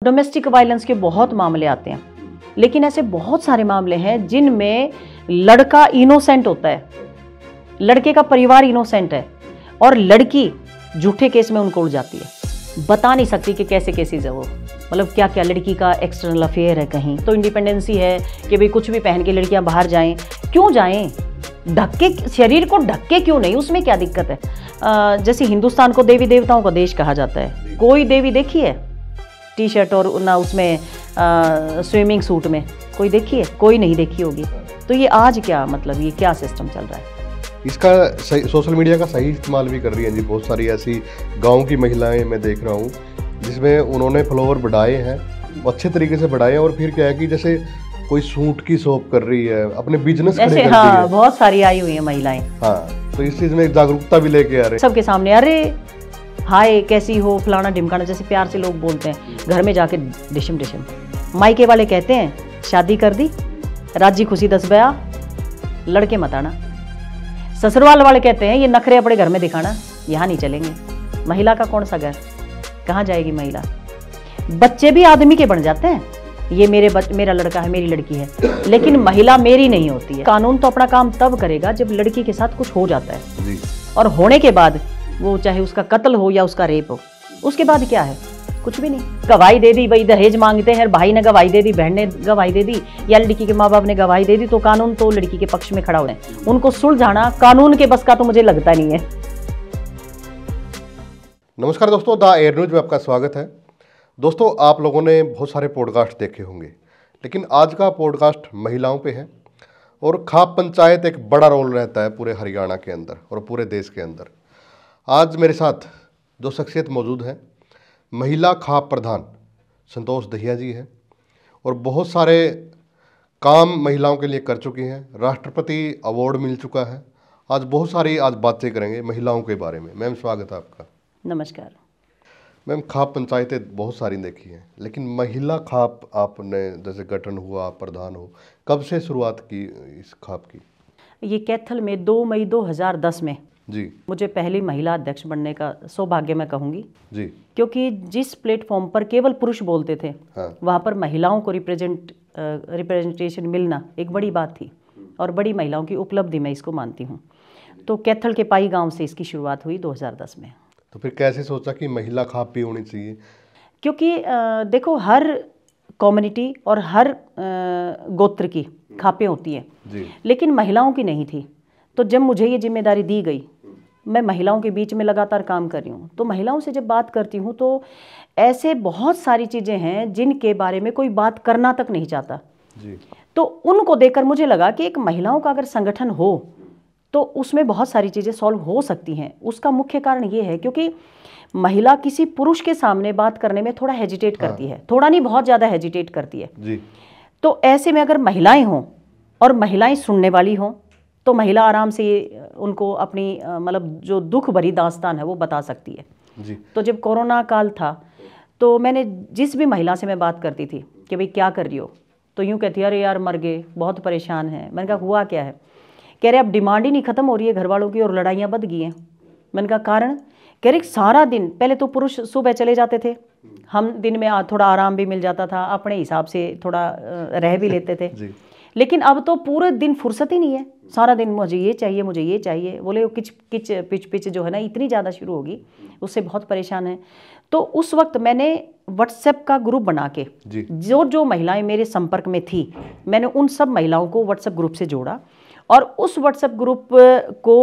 Domestic violence के बहुत मामले आते हैं, लेकिन ऐसे बहुत सारे मामले हैं जिनमें लड़का इनोसेंट होता है, लड़के का परिवार इनोसेंट है और लड़की झूठे केस में उनको उलझाती है। बता नहीं सकती कि कैसे केसेस है वो, मतलब क्या क्या लड़की का एक्सटर्नल अफेयर है कहीं। तो इंडिपेंडेंसी है कि भाई कुछ भी पहन के लड़कियां बाहर जाएं, क्यों जाएं? ढक के, शरीर को ढक के क्यों नहीं, उसमें क्या दिक्कत है? जैसे हिंदुस्तान को देवी देवताओं का देश कहा जाता है, कोई देवी देखी है टी शर्ट और ना उसमें स्विमिंग सूट में? कोई देखी है? कोई नहीं देखी होगी। तो ये आज क्या मतलब, ये क्या सिस्टम चल रहा है? इसका सोशल मीडिया का सही इस्तेमाल भी कर रही हैं जी बहुत सारी ऐसी गांव की महिलाएं मैं देख रहा हूँ, जिसमें उन्होंने फॉलोवर बढ़ाए हैं, अच्छे तरीके से बढ़ाए हैं। और फिर क्या है कि जैसे कोई सूट की शॉप कर रही है, अपने बिजनेस खड़े कर रही है। बहुत सारी आई हुई है महिलाएं। हाँ, तो इस चीज में जागरूकता भी लेके आ रहे हैं सबके सामने। अरे हाय कैसी हो, फलाना ढिमकाना, जैसे प्यार से लोग बोलते हैं। घर में जाके डिशम डिशम। मायके वाले कहते हैं शादी कर दी, राजी खुशी 10 बया, लड़के मत आना। ससुराल वाले कहते हैं ये नखरे अपने घर में दिखाना, यहाँ नहीं चलेंगे। महिला का कौन सा घर, कहाँ जाएगी महिला? बच्चे भी आदमी के बन जाते हैं, ये मेरा लड़का है, मेरी लड़की है, लेकिन महिला मेरी नहीं होती है। कानून तो अपना काम तब करेगा जब लड़की के साथ कुछ हो जाता है जी। और होने के बाद वो चाहे उसका कत्ल हो या उसका रेप हो, उसके बाद क्या है? कुछ भी नहीं। गवाही दे दी, भाई दहेज मांगते हैं, भाई ने गवाही दे दी, बहन ने गवाही दे दी, या लड़की के माँ बाप ने गवाही दे दी, तो कानून तो लड़की के पक्ष में खड़ा हो रहे हैं। उनको सुलझाना कानून के बस का तो मुझे लगता नहीं है। नमस्कार दोस्तों, द एयर न्यूज में आपका स्वागत है। दोस्तों, आप लोगों ने बहुत सारे पॉडकास्ट देखे होंगे, लेकिन आज का पॉडकास्ट महिलाओं पे है। और खाप पंचायत एक बड़ा रोल रहता है पूरे हरियाणा के अंदर और पूरे देश के अंदर। आज मेरे साथ जो शख्सियत मौजूद हैं, महिला खाप प्रधान संतोष दहिया जी हैं, और बहुत सारे काम महिलाओं के लिए कर चुकी हैं। राष्ट्रपति अवार्ड मिल चुका है। आज बहुत सारी बातें करेंगे महिलाओं के बारे में। मैम, स्वागत है आपका। नमस्कार। मैम, खाप पंचायतें बहुत सारी देखी हैं, लेकिन महिला खाप आपने जैसे गठन हुआ, आप प्रधान हो, कब से शुरुआत की इस खाप की? ये कैथल में 2 मई 2010 में जी मुझे पहली महिला अध्यक्ष बनने का सौभाग्य मैं कहूँगी जी। क्योंकि जिस प्लेटफॉर्म पर केवल पुरुष बोलते थे, हाँ। वहाँ पर महिलाओं को रिप्रेजेंटेशन मिलना एक बड़ी बात थी और बड़ी महिलाओं की उपलब्धि मैं इसको मानती हूँ। तो कैथल के पाई गांव से इसकी शुरुआत हुई 2010 में। तो फिर कैसे सोचा कि महिला खाप भी होनी चाहिए? क्योंकि देखो, हर कम्युनिटी और हर गोत्र की खापें होती हैं, लेकिन महिलाओं की नहीं थी। तो जब मुझे ये जिम्मेदारी दी गई, मैं महिलाओं के बीच में लगातार काम कर रही हूँ, तो महिलाओं से जब बात करती हूँ तो ऐसे बहुत सारी चीज़ें हैं जिनके बारे में कोई बात करना तक नहीं चाहता जी। तो उनको देखकर मुझे लगा कि एक महिलाओं का अगर संगठन हो तो उसमें बहुत सारी चीज़ें सॉल्व हो सकती हैं। उसका मुख्य कारण ये है क्योंकि महिला किसी पुरुष के सामने बात करने में थोड़ा हेजिटेट करती है, थोड़ा नहीं बहुत ज़्यादा हेजिटेट करती है जी। तो ऐसे में अगर महिलाएं हों और महिलाएं सुनने वाली हों तो महिला आराम से उनको अपनी मतलब जो दुख भरी दास्तान है वो बता सकती है जी। तो जब कोरोना काल था तो मैंने जिस भी महिला से मैं बात करती थी कि भाई क्या कर रही हो, तो यूँ कहती है अरे यार मर गए, बहुत परेशान है। मैंने कहा हुआ क्या है? कह रहे अब डिमांड ही नहीं ख़त्म हो रही है घर वालों की और लड़ाइयाँ बढ़ गई हैं। मैंने कहा कारण? कह रहे सारा दिन, पहले तो पुरुष सुबह चले जाते थे, हम दिन में थोड़ा आराम भी मिल जाता था, अपने हिसाब से थोड़ा रह भी लेते थे जी। लेकिन अब तो पूरे दिन फुर्सत ही नहीं है, सारा दिन मुझे ये चाहिए, मुझे ये चाहिए। बोले वो किच किच पिच पिच जो है ना इतनी ज़्यादा शुरू होगी, उससे बहुत परेशान है। तो उस वक्त मैंने व्हाट्सएप का ग्रुप बना के जो महिलाएं मेरे संपर्क में थी, मैंने उन सब महिलाओं को व्हाट्सएप ग्रुप से जोड़ा और उस व्हाट्सएप ग्रुप को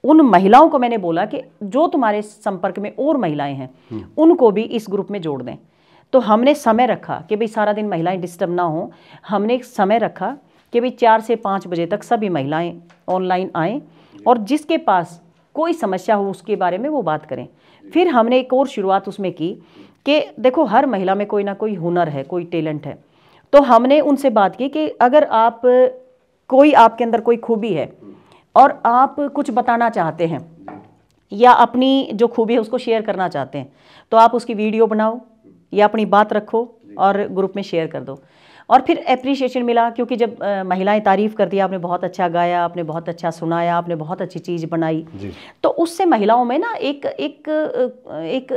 उन महिलाओं को मैंने बोला कि जो तुम्हारे संपर्क में और महिलाएं हैं उनको भी इस ग्रुप में जोड़ दें। तो हमने समय रखा कि भाई सारा दिन महिलाएं डिस्टर्ब ना हो। हमने एक समय रखा कि भाई 4 से 5 बजे तक सभी महिलाएं ऑनलाइन आएँ और जिसके पास कोई समस्या हो उसके बारे में वो बात करें। फिर हमने एक और शुरुआत उसमें की कि देखो हर महिला में कोई ना कोई हुनर है, कोई टैलेंट है। तो हमने उनसे बात की कि अगर आपके अंदर कोई खूबी है और आप कुछ बताना चाहते हैं या अपनी जो खूबी है उसको शेयर करना चाहते हैं, तो आप उसकी वीडियो बनाओ या अपनी बात रखो और ग्रुप में शेयर कर दो। और फिर एप्रिशिएशन मिला क्योंकि जब महिलाएं तारीफ़ करती है, आपने बहुत अच्छा गाया, आपने बहुत अच्छा सुनाया, आपने बहुत अच्छी चीज़ बनाई, तो उससे महिलाओं में ना एक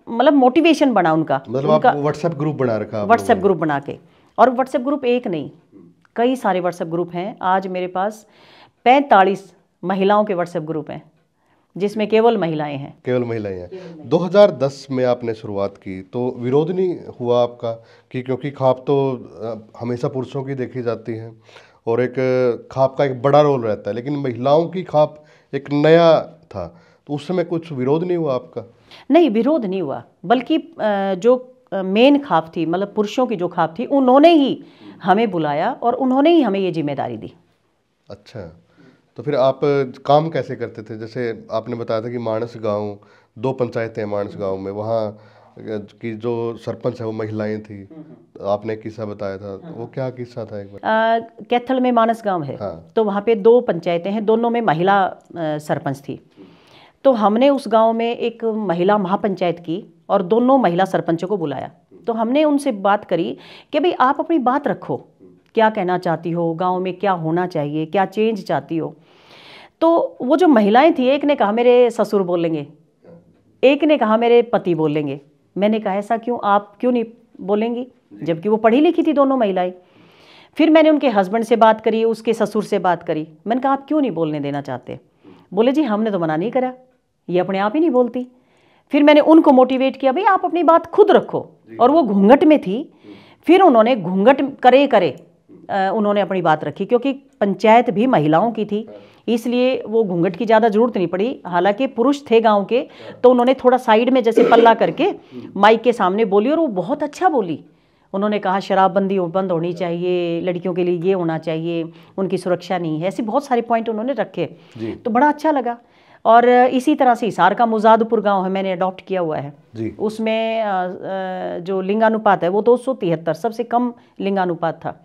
मतलब मोटिवेशन बना उनका। मतलब आप व्हाट्सएप ग्रुप बना रखा है? व्हाट्सएप ग्रुप बना के, और व्हाट्सएप ग्रुप एक नहीं, कई सारे व्हाट्सएप ग्रुप हैं। आज मेरे पास 45 महिलाओं के व्हाट्सएप ग्रुप हैं जिसमें केवल महिलाएं हैं। केवल महिलाएं हैं। 2010 में आपने शुरुआत की तो विरोध नहीं हुआ आपका कि क्योंकि खाप तो हमेशा पुरुषों की देखी जाती है और एक खाप का एक बड़ा रोल रहता है, लेकिन महिलाओं की खाप एक नया था, तो उस समय कुछ विरोध नहीं हुआ आपका? नहीं, विरोध नहीं हुआ, बल्कि जो मेन खाप थी, मतलब पुरुषों की जो खाप थी, उन्होंने ही हमें बुलाया और उन्होंने ही हमें ये जिम्मेदारी दी। अच्छा, तो फिर आप काम कैसे करते थे? जैसे आपने बताया था कि मानस गांव, 2 पंचायतें हैं मानस गांव में, वहाँ की जो सरपंच है वो महिलाएं थी, आपने किस्सा बताया था, वो क्या किस्सा था एक बार? कैथल में मानस गांव है। हाँ। तो वहाँ पे 2 पंचायतें हैं, दोनों में महिला सरपंच थी। तो हमने उस गांव में एक महिला महापंचायत की और दोनों महिला सरपंचों को बुलाया। तो हमने उनसे बात करी कि भाई आप अपनी बात रखो, क्या कहना चाहती हो, गांव में क्या होना चाहिए, क्या चेंज चाहती हो। तो वो जो महिलाएं थी, एक ने कहा मेरे ससुर बोलेंगे, एक ने कहा मेरे पति बोलेंगे। मैंने कहा ऐसा क्यों, आप क्यों नहीं बोलेंगी, जबकि वो पढ़ी लिखी थी दोनों महिलाएं। फिर मैंने उनके हस्बैंड से बात करी, उसके ससुर से बात करी। मैंने कहा आप क्यों नहीं बोलने देना चाहते? बोले जी हमने तो मना नहीं करा, ये अपने आप ही नहीं बोलती। फिर मैंने उनको मोटिवेट किया, भाई आप अपनी बात खुद रखो। और वो घूंघट में थी, फिर उन्होंने घूंघट करे उन्होंने अपनी बात रखी, क्योंकि पंचायत भी महिलाओं की थी, इसलिए वो घूंघट की ज़्यादा जरूरत नहीं पड़ी। हालांकि पुरुष थे गांव के, तो उन्होंने थोड़ा साइड में जैसे पल्ला करके माइक के सामने बोली, और वो बहुत अच्छा बोली। उन्होंने कहा शराबबंदी बंद होनी चाहिए, लड़कियों के लिए ये होना चाहिए, उनकी सुरक्षा नहीं है, ऐसे बहुत सारे पॉइंट उन्होंने रखे। तो बड़ा अच्छा लगा। और इसी तरह से हिसार का मुजादपुर गांव है, मैंने अडॉप्ट किया हुआ है जी। उसमें जो लिंगानुपात है वो 273, सबसे कम लिंगानुपात था।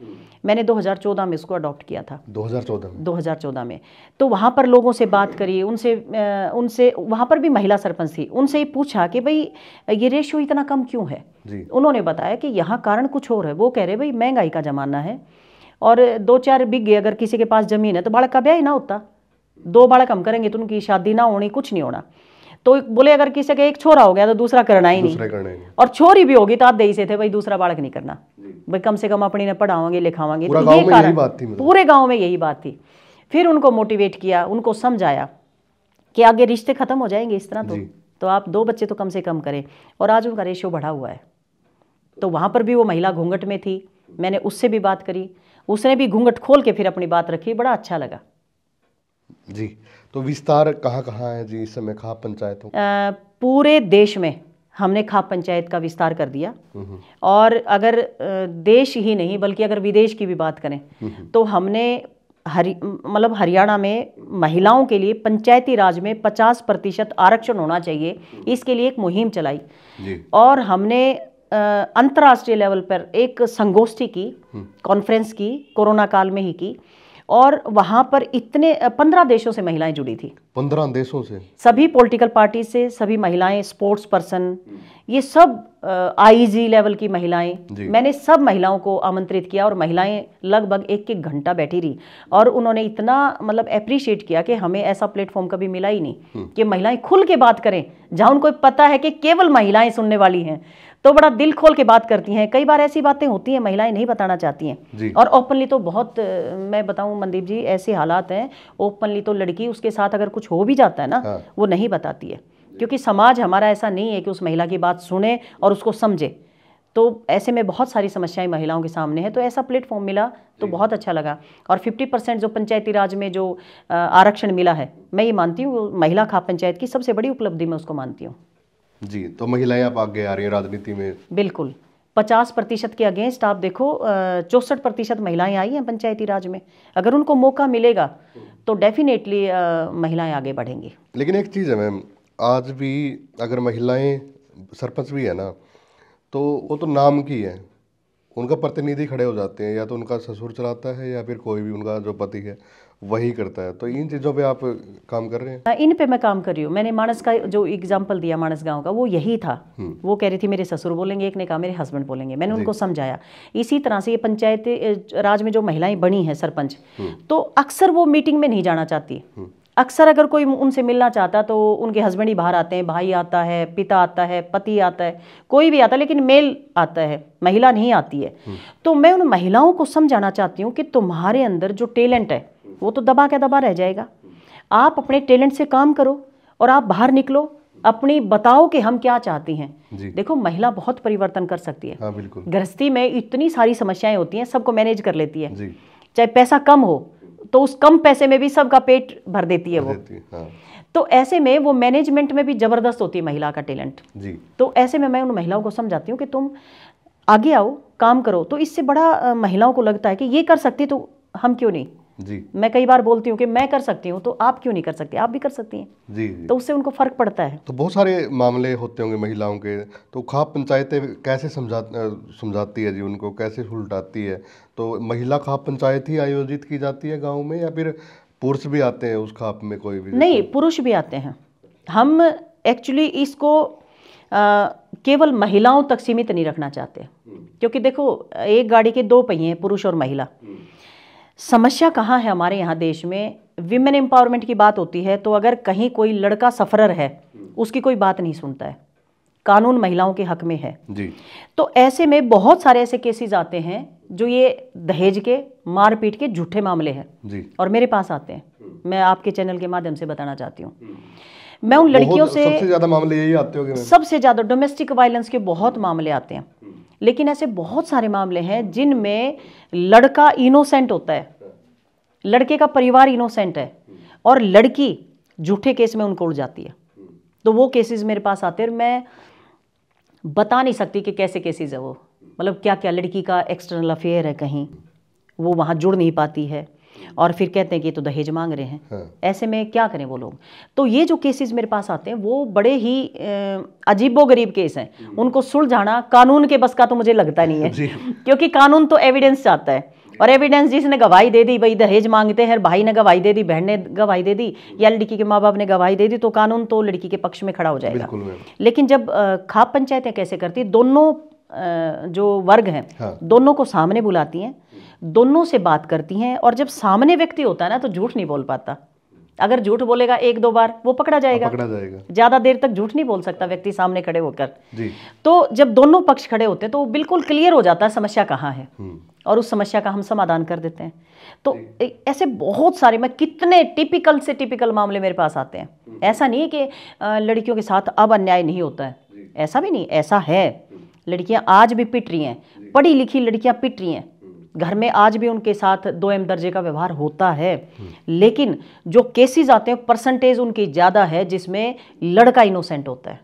मैंने 2014 में इसको अडॉप्ट किया था। 2014 में। तो वहाँ पर लोगों से बात करी, उनसे वहाँ पर भी महिला सरपंच थी, उनसे पूछा कि भाई ये रेशियो इतना कम क्यों है जी। उन्होंने बताया कि यहाँ कारण कुछ और है। वो कह रहे भाई महंगाई का ज़माना है, और 2-4 बिघे अगर किसी के पास ज़मीन है तो बालक का ब्याह ही ना होता, 2 बालक हम करेंगे तो उनकी शादी ना होनी, कुछ नहीं होना। तो बोले अगर किसी का एक छोरा हो गया तो दूसरा करना ही नहीं, और छोरी भी होगी तो आप दही से थे भाई दूसरा बालक नहीं करना, भाई कम से कम अपनी ने पढ़ाओगे लिखाओगे। तो ये कारण पूरे गांव में यही बात थी। फिर उनको मोटिवेट किया, उनको समझाया कि आगे रिश्ते खत्म हो जाएंगे इस तरह, तो आप 2 बच्चे तो कम से कम करें। और आज उनका रेशियो बढ़ा हुआ है। तो वहाँ पर भी वो महिला घूंघट में थी, मैंने उससे भी बात करी, उसने भी घूंघट खोल के फिर अपनी बात रखी, बड़ा अच्छा लगा जी। तो विस्तार कहाँ कहाँ है जी इस समय खाप पंचायतों? पूरे देश में हमने खाप पंचायत का विस्तार कर दिया। और अगर देश ही नहीं बल्कि अगर विदेश की भी बात करें तो हमने मतलब हरियाणा में महिलाओं के लिए पंचायती राज में 50% आरक्षण होना चाहिए, इसके लिए एक मुहिम चलाई जी। और हमने अंतर्राष्ट्रीय लेवल पर एक संगोष्ठी की, कॉन्फ्रेंस की, कोरोना काल में ही की, और वहाँ पर इतने 15 देशों से महिलाएं जुड़ी थी। 15 देशों से? सभी पॉलिटिकल पार्टी से, सभी महिलाएं, स्पोर्ट्स पर्सन, ये सब आईजी लेवल की महिलाएं, मैंने सब महिलाओं को आमंत्रित किया। और महिलाएं लगभग 1-1 घंटा बैठी रही, और उन्होंने इतना मतलब अप्रिशिएट किया कि हमें ऐसा प्लेटफॉर्म कभी मिला ही नहीं कि महिलाएं खुल के बात करें, जहाँ उनको पता है कि केवल महिलाएं सुनने वाली हैं, तो बड़ा दिल खोल के बात करती हैं। कई बार ऐसी बातें होती हैं महिलाएं नहीं बताना चाहती हैं, और ओपनली तो बहुत, मैं बताऊं मनदीप जी, ऐसे हालात हैं ओपनली तो लड़की उसके साथ अगर कुछ हो भी जाता है ना, वो नहीं बताती है, क्योंकि समाज हमारा ऐसा नहीं है कि उस महिला की बात सुने और उसको समझे। तो ऐसे में बहुत सारी समस्याएं महिलाओं के सामने है, तो ऐसा प्लेटफॉर्म मिला तो बहुत अच्छा लगा। और 50% जो पंचायती राज में जो आरक्षण मिला है, मैं ये मानती हूँ महिला खाप पंचायत की सबसे बड़ी उपलब्धि मैं उसको मानती हूँ जी। तो महिलाएं आप आगे आ रही हैं राजनीति में? बिल्कुल, 50% के अगेंस्ट आप देखो 64% महिलाएं आई हैं पंचायती राज में। अगर उनको मौका मिलेगा तो डेफिनेटली महिलाएं आगे बढ़ेंगी। लेकिन एक चीज़ है मैम, आज भी अगर महिलाएं सरपंच भी है ना, तो वो तो नाम की है, उनका प्रतिनिधि खड़े हो जाते हैं, या तो उनका ससुर चलाता है या फिर कोई भी उनका जो पति है वही करता है। तो इन चीज़ों पे आप काम कर रहे हैं? इन पे मैं काम कर रही हूँ। मैंने मानस का जो एग्जाम्पल दिया मानस गांव का, वो यही था। वो कह रही थी मेरे ससुर बोलेंगे, एक ने कहा मेरे हस्बैंड बोलेंगे। मैंने उनको समझाया। इसी तरह से ये पंचायत राज में जो महिलाएं बनी हैं सरपंच, तो अक्सर वो मीटिंग में नहीं जाना चाहती, अक्सर अगर कोई उनसे मिलना चाहता तो उनके हस्बैंड ही बाहर आते हैं, भाई आता है, पिता आता है, पति आता है, कोई भी आता है, लेकिन मेल आता है, महिला नहीं आती है। तो मैं उन महिलाओं को समझाना चाहती हूँ कि तुम्हारे अंदर जो टैलेंट है वो तो दबा के दबा रह जाएगा। आप अपने टैलेंट से काम करो और आप बाहर निकलो, अपनी बताओ कि हम क्या चाहती हैं। देखो, महिला बहुत परिवर्तन कर सकती है। हाँ, बिल्कुल। गृहस्थी में इतनी सारी समस्याएं होती हैं, सबको मैनेज कर लेती है। जी। चाहे पैसा कम हो तो उस कम पैसे में भी सबका पेट भर देती है वो। हाँ। तो ऐसे में वो मैनेजमेंट में भी जबरदस्त होती है महिला का टैलेंट जी। तो ऐसे में मैं उन महिलाओं को समझाती हूँ कि तुम आगे आओ, काम करो। तो इससे बड़ा महिलाओं को लगता है कि ये कर सकती तो हम क्यों नहीं। जी। मैं कई बार बोलती हूँ कि मैं कर सकती हूँ तो आप क्यों नहीं कर सकते, आप भी कर सकती हैं। जी। तो उससे उनको फर्क पड़ता है। तो बहुत सारे मामले होते होंगे महिलाओं के, तो खाप पंचायतें कैसे समझाती है जी उनको, कैसे सुलझाती है? तो महिला खाप पंचायत ही आयोजित की जाती है गांव में, या फिर पुरुष भी आते हैं उस खाप में? कोई भी नहीं, पुरुष भी आते हैं। हम एक्चुअली इसको केवल महिलाओं तक सीमित नहीं रखना चाहते, क्योंकि देखो एक गाड़ी के दो पहिए हैं, पुरुष और महिला। समस्या कहाँ है हमारे यहाँ देश में? विमेन एम्पावरमेंट की बात होती है तो अगर कहीं कोई लड़का सफरर है उसकी कोई बात नहीं सुनता है, कानून महिलाओं के हक में है जी। तो ऐसे में बहुत सारे ऐसे केसेस आते हैं जो ये दहेज के, मारपीट के झूठे मामले हैं जी। और मेरे पास आते हैं। मैं आपके चैनल के माध्यम से बताना चाहती हूँ, मैं उन लड़कियों से सबसे ज्यादा मामले यही आते होंगे। सबसे ज्यादा डोमेस्टिक वायलेंस के बहुत मामले आते हैं, लेकिन ऐसे बहुत सारे मामले हैं जिनमें लड़का इनोसेंट होता है, लड़के का परिवार इनोसेंट है और लड़की झूठे केस में उनको उड़ जाती है। तो वो केसेस मेरे पास आते हैं। मैं बता नहीं सकती कि कैसे केसेस है वो, मतलब क्या क्या लड़की का एक्सटर्नल अफेयर है, कहीं वो वहाँ जुड़ नहीं पाती है और फिर कहते हैं कि तो दहेज मांग रहे हैं। हाँ। ऐसे में क्या करें वो लोग? तो ये जो केसेस मेरे पास आते हैं वो बड़े ही अजीबोगरीब केस हैं, उनको सुलझाना कानून के बस का तो मुझे लगता नहीं है क्योंकि कानून तो एविडेंस चाहता है और एविडेंस जिसने गवाही दे दी, भाई दहेज मांगते हैं, भाई ने गवाही दे दी, बहन ने गवाही दे दी या लड़की के माँ बाप ने गवाही दे दी, तो कानून तो लड़की के पक्ष में खड़ा हो जाएगा। लेकिन जब खाप पंचायतें कैसे करती, दोनों जो वर्ग हैं, हाँ, दोनों को सामने बुलाती हैं, दोनों से बात करती हैं और जब सामने व्यक्ति होता है ना तो झूठ नहीं बोल पाता। अगर झूठ बोलेगा एक दो बार वो पकड़ा जाएगा। ज्यादा देर तक झूठ नहीं बोल सकता व्यक्ति सामने खड़े होकर जी। तो जब दोनों पक्ष खड़े होते हैं तो बिल्कुल क्लियर हो जाता है समस्या कहाँ है और उस समस्या का हम समाधान कर देते हैं। तो ऐसे बहुत सारे, मैं कितने टिपिकल से टिपिकल मामले मेरे पास आते हैं। ऐसा नहीं है कि लड़कियों के साथ अब अन्याय नहीं होता है, ऐसा भी नहीं, ऐसा है। लड़कियां आज भी पिट रही हैं, पढ़ी लिखी लड़कियां पिट रही हैं, घर में आज भी उनके साथ 2M दर्जे का व्यवहार होता है, लेकिन जो केसेस आते हैं परसेंटेज उनकी ज़्यादा है जिसमें लड़का इनोसेंट होता है।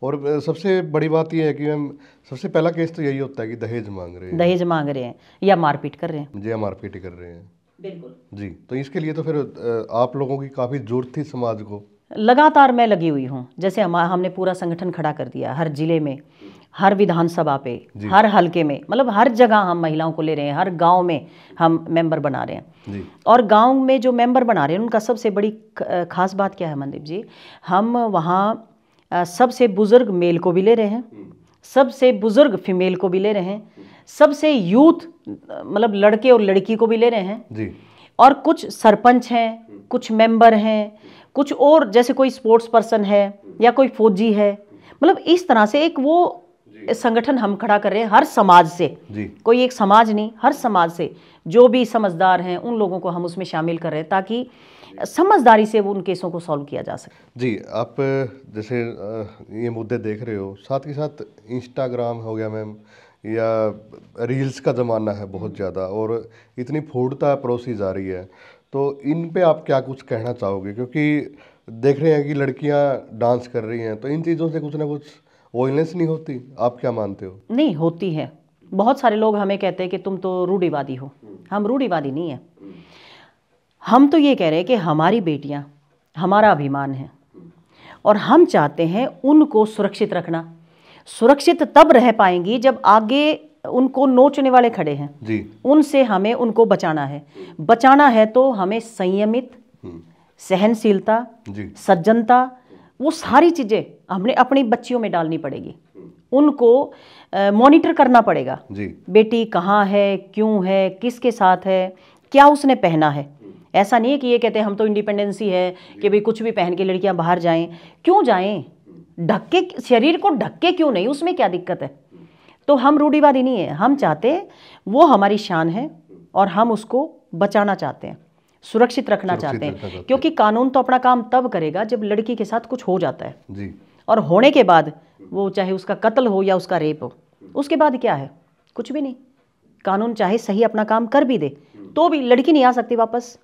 और सबसे बड़ी बात यह है कि मैम सबसे पहला केस तो यही होता है कि दहेज मांग रहे हैं या मारपीट कर रहे हैं। जी, मारपीट कर रहे हैं, बिल्कुल जी। तो इसके लिए तो फिर आप लोगों की काफ़ी जरूरत थी समाज को। लगातार मैं लगी हुई हूँ, जैसे हमने पूरा संगठन खड़ा कर दिया, हर जिले में, हर विधानसभा पे, हर हलके में, मतलब हर जगह हम महिलाओं को ले रहे हैं, हर गांव में हम मेंबर बना रहे हैं जी। और गांव में जो मेंबर बना रहे हैं उनका सबसे बड़ी खास बात क्या है मनदीप जी, हम वहाँ सबसे बुजुर्ग मेल को भी ले रहे हैं, सबसे बुजुर्ग फीमेल को भी ले रहे हैं, सबसे यूथ मतलब लड़के और लड़की को भी ले रहे हैं जी। और कुछ सरपंच हैं, कुछ मेंबर हैं, कुछ और जैसे कोई स्पोर्ट्स पर्सन है या कोई फौजी है, मतलब इस तरह से एक वो संगठन हम खड़ा कर रहे हैं हर समाज से जी। कोई एक समाज नहीं, हर समाज से जो भी समझदार हैं उन लोगों को हम उसमें शामिल कर रहे हैं ताकि समझदारी से वो उन केसों को सॉल्व किया जा सके जी। आप जैसे ये मुद्दे देख रहे हो, साथ ही साथ इंस्टाग्राम हो गया मैम, या रील्स का ज़माना है बहुत ज़्यादा और इतनी फूटता परोसी जा रही है, तो इन पे आप क्या कुछ कहना चाहोगे? क्योंकि देख रहे हैं कि लड़कियां डांस कर रही हैं, तो इन चीज़ों से कुछ ना कुछ वायलेंस नहीं होती? आप क्या मानते हो? नहीं होती है। बहुत सारे लोग हमें कहते हैं कि तुम तो रूढ़िवादी हो। हम रूढ़िवादी नहीं है, हम तो ये कह रहे हैं कि हमारी बेटियां हमारा अभिमान है और हम चाहते हैं उनको सुरक्षित रखना। सुरक्षित तब रह पाएंगी जब आगे उनको नोचने वाले खड़े हैं जी। उनसे हमें उनको बचाना है। बचाना है तो हमें संयमित, सहनशीलता, सज्जनता, वो सारी चीज़ें हमने अपनी बच्चियों में डालनी पड़ेगी। उनको मॉनिटर करना पड़ेगा जी। बेटी कहाँ है, क्यों है, किसके साथ है, क्या उसने पहना है, ऐसा नहीं है कि ये कहते हैं हम तो इंडिपेंडेंसी है कि भाई कुछ भी पहन के लड़कियां बाहर जाएं। क्यों जाएं? ढक के, शरीर को ढक के क्यों नहीं, उसमें क्या दिक्कत है? तो हम रूढ़िवादी नहीं है, हम चाहते हैं, वो हमारी शान है और हम उसको बचाना चाहते हैं, सुरक्षित रखना चाहते हैं। क्योंकि कानून तो अपना काम तब करेगा जब लड़की के साथ कुछ हो जाता है जी। और होने के बाद, वो चाहे उसका कत्ल हो या उसका रेप हो, उसके बाद क्या है? कुछ भी नहीं। कानून चाहे सही अपना काम कर भी दे तो भी लड़की नहीं आ सकती वापस,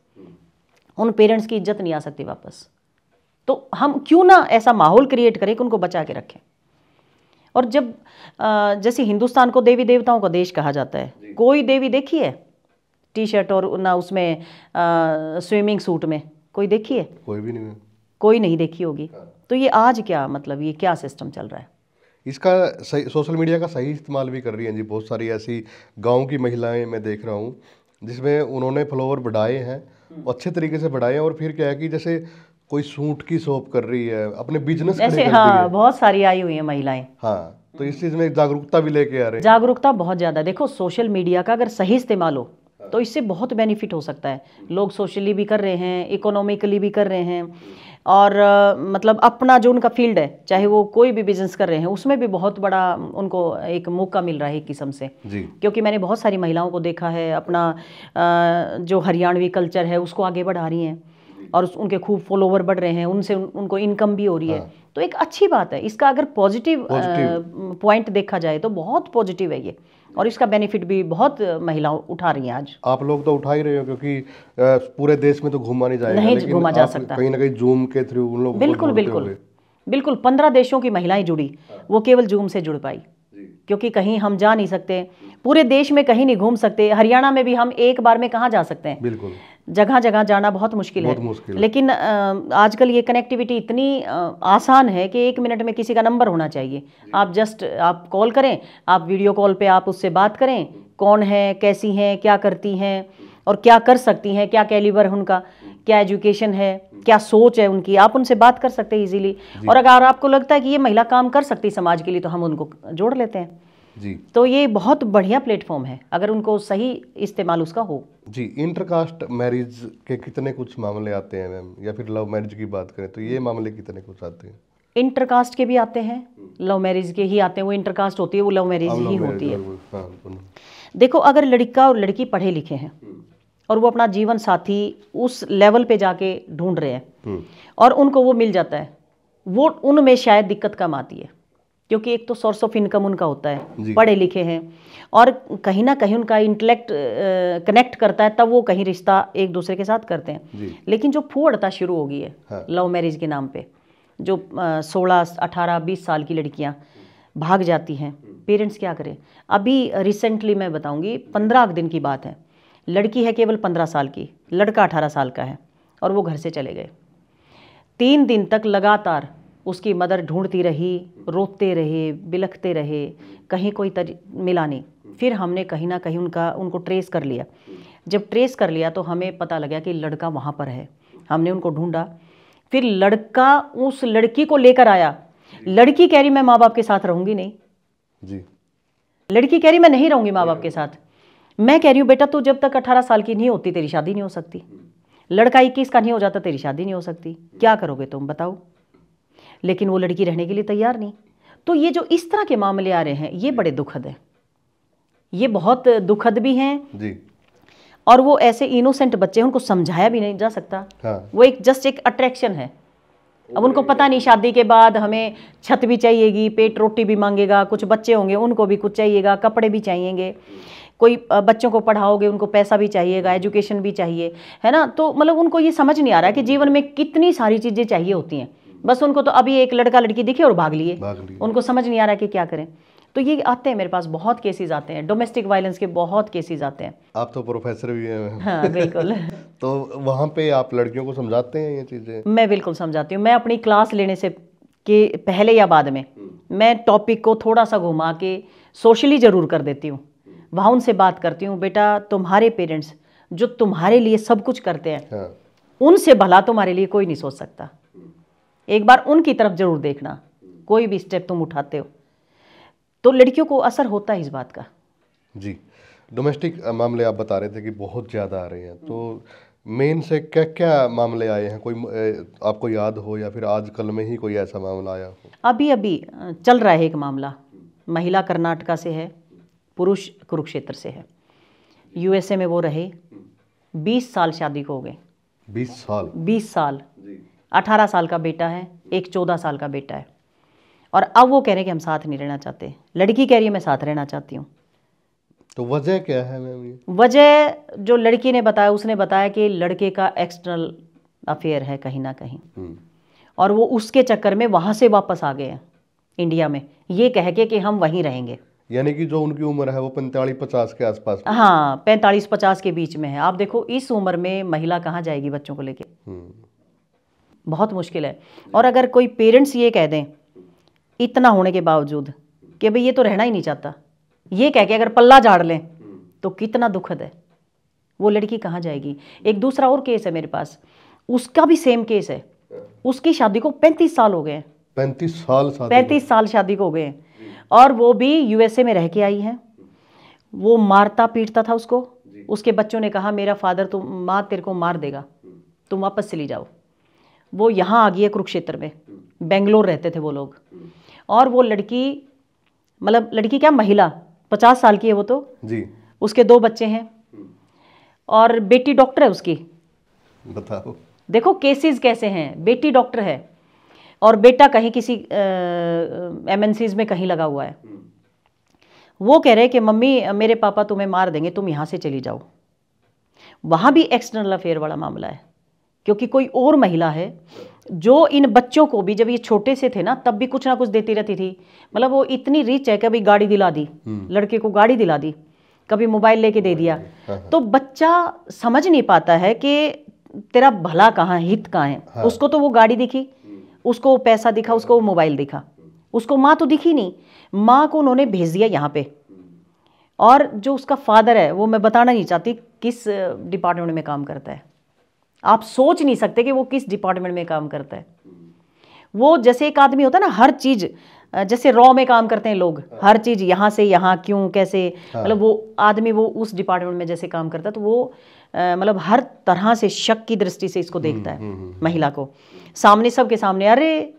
उन पेरेंट्स की इज्जत नहीं आ सकती वापस। तो हम क्यों ना ऐसा माहौल क्रिएट करें कि उनको बचा के रखें। और जब जैसे हिंदुस्तान को देवी देवताओं का देश कहा जाता है, कोई देवी देखी है टी शर्ट और ना उसमें स्विमिंग सूट में? कोई देखी है? कोई भी नहीं, कोई नहीं देखी होगी। तो ये आज क्या मतलब, ये क्या सिस्टम चल रहा है? इसका सही, सोशल मीडिया का सही इस्तेमाल भी कर रही हैं जी बहुत सारी ऐसी गांव की महिलाएं मैं देख रहा हूं, जिसमें उन्होंने फॉलोवर बढ़ाए हैं, अच्छे तरीके से बढ़ाए हैं। और फिर क्या है कि जैसे कोई सूट की शॉप कर रही है, अपने बिजनेस खड़े ऐसे, कर हाँ, रही है। बहुत सारी आई हुई हैं महिलाएं। हाँ, तो इस चीज़ में जागरूकता भी लेके आ रहे हैं। जागरूकता बहुत ज़्यादा। देखो, सोशल मीडिया का अगर सही इस्तेमाल हो तो इससे बहुत बेनिफिट हो सकता है। लोग सोशली भी कर रहे हैं, इकोनॉमिकली भी कर रहे हैं, और मतलब अपना जो उनका फील्ड है, चाहे वो कोई भी बिजनेस कर रहे हैं, उसमें भी बहुत बड़ा उनको एक मौका मिल रहा है एक किस्म से जी। क्योंकि मैंने बहुत सारी महिलाओं को देखा है, अपना जो हरियाणवी कल्चर है उसको आगे बढ़ा रही हैं और उनके खूब फॉलोवर बढ़ रहे हैं, उनसे उनको इनकम भी हो रही है। तो एक अच्छी बात है। इसका अगर पॉजिटिव पॉइंट देखा जाए तो बहुत पॉजिटिव है ये, और इसका बेनिफिट भी बहुत महिलाएं उठा रही हैं आज। आप लोग तो उठा ही रहे हो, क्योंकि पूरे देश में तो घूमा नहीं जाएगा, नहीं लेकिन घूमा जा आप सकता। कहीं ना कहीं जूम के थ्रू उन लोगों बिल्कुल को बिल्कुल बिल्कुल 15 देशों की महिलाएं जुड़ी, वो केवल जूम से जुड़ पाई, क्योंकि कहीं हम जा नहीं सकते, पूरे देश में कहीं नहीं घूम सकते। हरियाणा में भी हम एक बार में कहाँ जा सकते हैं? बिल्कुल, जगह जगह जाना बहुत मुश्किल है। लेकिन आजकल ये कनेक्टिविटी इतनी आसान है कि 1 मिनट में किसी का नंबर होना चाहिए। आप जस्ट आप कॉल करें, आप वीडियो कॉल पे आप उससे बात करें, कौन है, कैसी हैं, क्या करती हैं और क्या कर सकती हैं, क्या कैलिबर है उनका, क्या एजुकेशन है, क्या सोच है उनकी, आप उनसे बात कर सकते हैं इजीली। और अगर आपको लगता है कि ये महिला काम कर सकती है समाज के लिए, तो हम उनको जोड़ लेते हैं जी। तो ये बहुत बढ़िया प्लेटफॉर्म है अगर उनको सही इस्तेमाल उसका हो। जी। इंटरकास्ट मैरिज के कितने कुछ मामले आते हैं मैम, या फिर लव मैरिज की बात करें तो ये मामले कितने कुछ आते हैं? इंटरकास्ट के भी आते हैं, लव मैरिज के ही आते हैं। वो इंटरकास्ट होती है, वो लव मैरिज ही होती है। देखो, अगर लड़का और लड़की पढ़े लिखे हैं और वो अपना जीवन साथी उस लेवल पे जाके ढूंढ रहे हैं और उनको वो मिल जाता है, वो उनमें शायद दिक्कत कम आती है, क्योंकि एक तो सोर्स ऑफ इनकम उनका होता है, पढ़े लिखे हैं, और कहीं ना कहीं उनका इंटेलेक्ट कनेक्ट करता है, तब वो कहीं रिश्ता एक दूसरे के साथ करते हैं। लेकिन जो फूहड़ता शुरू हो गई है लव मैरिज के नाम पे, जो 16, 18, 20 साल की लड़कियां भाग जाती हैं, पेरेंट्स क्या करें? अभी रिसेंटली मैं बताऊंगी, 15 दिन की बात है, लड़की है केवल 15 साल की, लड़का 18 साल का है, और वो घर से चले गए। 3 दिन तक लगातार उसकी मदर ढूंढती रही, रोते रहे, बिलखते रहे, कहीं कोई मिला नहीं। फिर हमने कहीं ना कहीं उनको ट्रेस कर लिया। जब ट्रेस कर लिया तो हमें पता लगा कि लड़का वहाँ पर है। हमने उनको ढूंढा, फिर लड़का उस लड़की को लेकर आया। लड़की कह रही मैं माँ बाप के साथ रहूँगी नहीं जी। लड़की कह रही मैं नहीं रहूँगी माँ बाप के साथ। मैं कह रही हूँ बेटा, तू जब तक 18 साल की नहीं होती तेरी शादी नहीं हो सकती। लड़का 21 का नहीं हो जाता तेरी शादी नहीं हो सकती। क्या करोगे तुम बताओ? लेकिन वो लड़की रहने के लिए तैयार नहीं। तो ये जो इस तरह के मामले आ रहे हैं, ये बड़े दुखद है, ये बहुत दुखद भी हैं जी। और वो ऐसे इनोसेंट बच्चे हैं, उनको समझाया भी नहीं जा सकता। वो एक जस्ट एक अट्रैक्शन है। अब उनको पता नहीं शादी के बाद हमें छत भी चाहिएगी, पेट रोटी भी मांगेगा, कुछ बच्चे होंगे उनको भी कुछ चाहिएगा, कपड़े भी चाहिएंगे, कोई बच्चों को पढ़ाओगे उनको पैसा भी चाहिएगा, एजुकेशन भी चाहिए, है ना। तो मतलब उनको ये समझ नहीं आ रहा है कि जीवन में कितनी सारी चीज़ें चाहिए होती हैं। बस उनको तो अभी एक लड़का लड़की दिखे और भाग लिए। उनको समझ नहीं आ रहा कि क्या करें। तो ये आते हैं मेरे पास, बहुत केसेस आते हैं, डोमेस्टिक वायलेंस के बहुत केसेस आते हैं। आप तो प्रोफेसर भी हैं। हाँ बिल्कुल। तो वहाँ पे आप लड़कियों को समझाते हैं ये चीज़ें? मैं बिल्कुल समझाती हूँ। मैं अपनी क्लास लेने से के पहले या बाद में मैं टॉपिक को थोड़ा सा घुमा के सोशली ज़रूर कर देती हूँ। वहाँ उनसे बात करती हूँ, बेटा तुम्हारे पेरेंट्स जो तुम्हारे लिए सब कुछ करते हैं, उनसे भला तुम्हारे लिए कोई नहीं सोच सकता। एक बार उनकी तरफ जरूर देखना, कोई भी स्टेप तुम उठाते हो तो लड़कियों को असर होता है इस बात का। जी। डोमेस्टिक मामले आप बता रहे थे कि बहुत ज़्यादा आ रहे हैं, तो मेन से क्या क्या मामले आए हैं, कोई आपको याद हो या फिर आजकल में ही कोई ऐसा मामला आया हो? अभी अभी चल रहा है एक मामला, महिला कर्नाटका से है, पुरुष कुरुक्षेत्र से है। यूएसए में वो रहे, 20 साल शादी को हो गए। 20 साल? 20 साल। 18 साल का बेटा है, एक 14 साल का बेटा है। और अब वो कह रहे हैं कि हम साथ नहीं रहना चाहते। लड़की कह रही है मैं साथ रहना चाहती हूँ। तो वजह क्या है मैम? ये वजह जो लड़की ने बताया, उसने बताया कि लड़के का एक्सटर्नल अफेयर है कहीं ना कहीं, और वो उसके चक्कर में वहाँ से वापस आ गए हैं इंडिया में, ये कह के कि हम वहीं रहेंगे। यानी कि जो उनकी उम्र है वो 45-50 के आसपास? हाँ, 45-50 के बीच में है। आप देखो इस उम्र में महिला कहाँ जाएगी बच्चों को लेके, बहुत मुश्किल है। और अगर कोई पेरेंट्स ये कह दें इतना होने के बावजूद कि भाई ये तो रहना ही नहीं चाहता, ये कह के अगर पल्ला झाड़ लें तो कितना दुखद है। वो लड़की कहाँ जाएगी? एक दूसरा और केस है मेरे पास, उसका भी सेम केस है। उसकी शादी को 35 साल हो गए हैं। 35 साल? 35 साल शादी को हो गए, और वो भी यूएसए में रह के आई है। वो मारता पीटता था उसको। उसके बच्चों ने कहा मेरा फादर तो माँ तेरे को मार देगा, तुम वापस चली जाओ। वो यहाँ आ गई है कुरुक्षेत्र में, बेंगलोर रहते थे वो लोग। और वो लड़की, मतलब लड़की क्या, महिला 50 साल की है वो तो जी। उसके 2 बच्चे हैं, और बेटी डॉक्टर है उसकी। बताओ, देखो केसेस कैसे हैं। बेटी डॉक्टर है और बेटा कहीं किसी एमएनसीज में कहीं लगा हुआ है। वो कह रहे कि मम्मी मेरे पापा तुम्हें मार देंगे, तुम यहाँ से चली जाओ। वहाँ भी एक्सटर्नल अफेयर वाला मामला है, क्योंकि कोई और महिला है जो इन बच्चों को भी, जब ये छोटे से थे ना तब भी कुछ ना कुछ देती रहती थी। मतलब वो इतनी रिच है, कभी गाड़ी दिला दी, लड़के को गाड़ी दिला दी, कभी मोबाइल लेके दे दिया। तो बच्चा समझ नहीं पाता है कि तेरा भला कहाँ है, हित कहाँ है। उसको तो वो गाड़ी दिखी, उसको वो पैसा दिखा, उसको वो मोबाइल दिखा, उसको माँ तो दिखी नहीं। माँ को उन्होंने भेज दिया यहाँ पे। और जो उसका फादर है, वो मैं बताना नहीं चाहती किस डिपार्टमेंट में काम करता है। आप सोच नहीं सकते कि वो किस डिपार्टमेंट में काम करता है। वो जैसे एक आदमी होता है ना, हर चीज़ जैसे रॉ में काम करते हैं लोग, हर चीज़ यहाँ से यहाँ क्यों कैसे, मतलब वो आदमी वो उस डिपार्टमेंट में जैसे काम करता है। तो वो मतलब हर तरह से शक की दृष्टि से इसको देखता है, महिला को। सामने सबके सामने अरे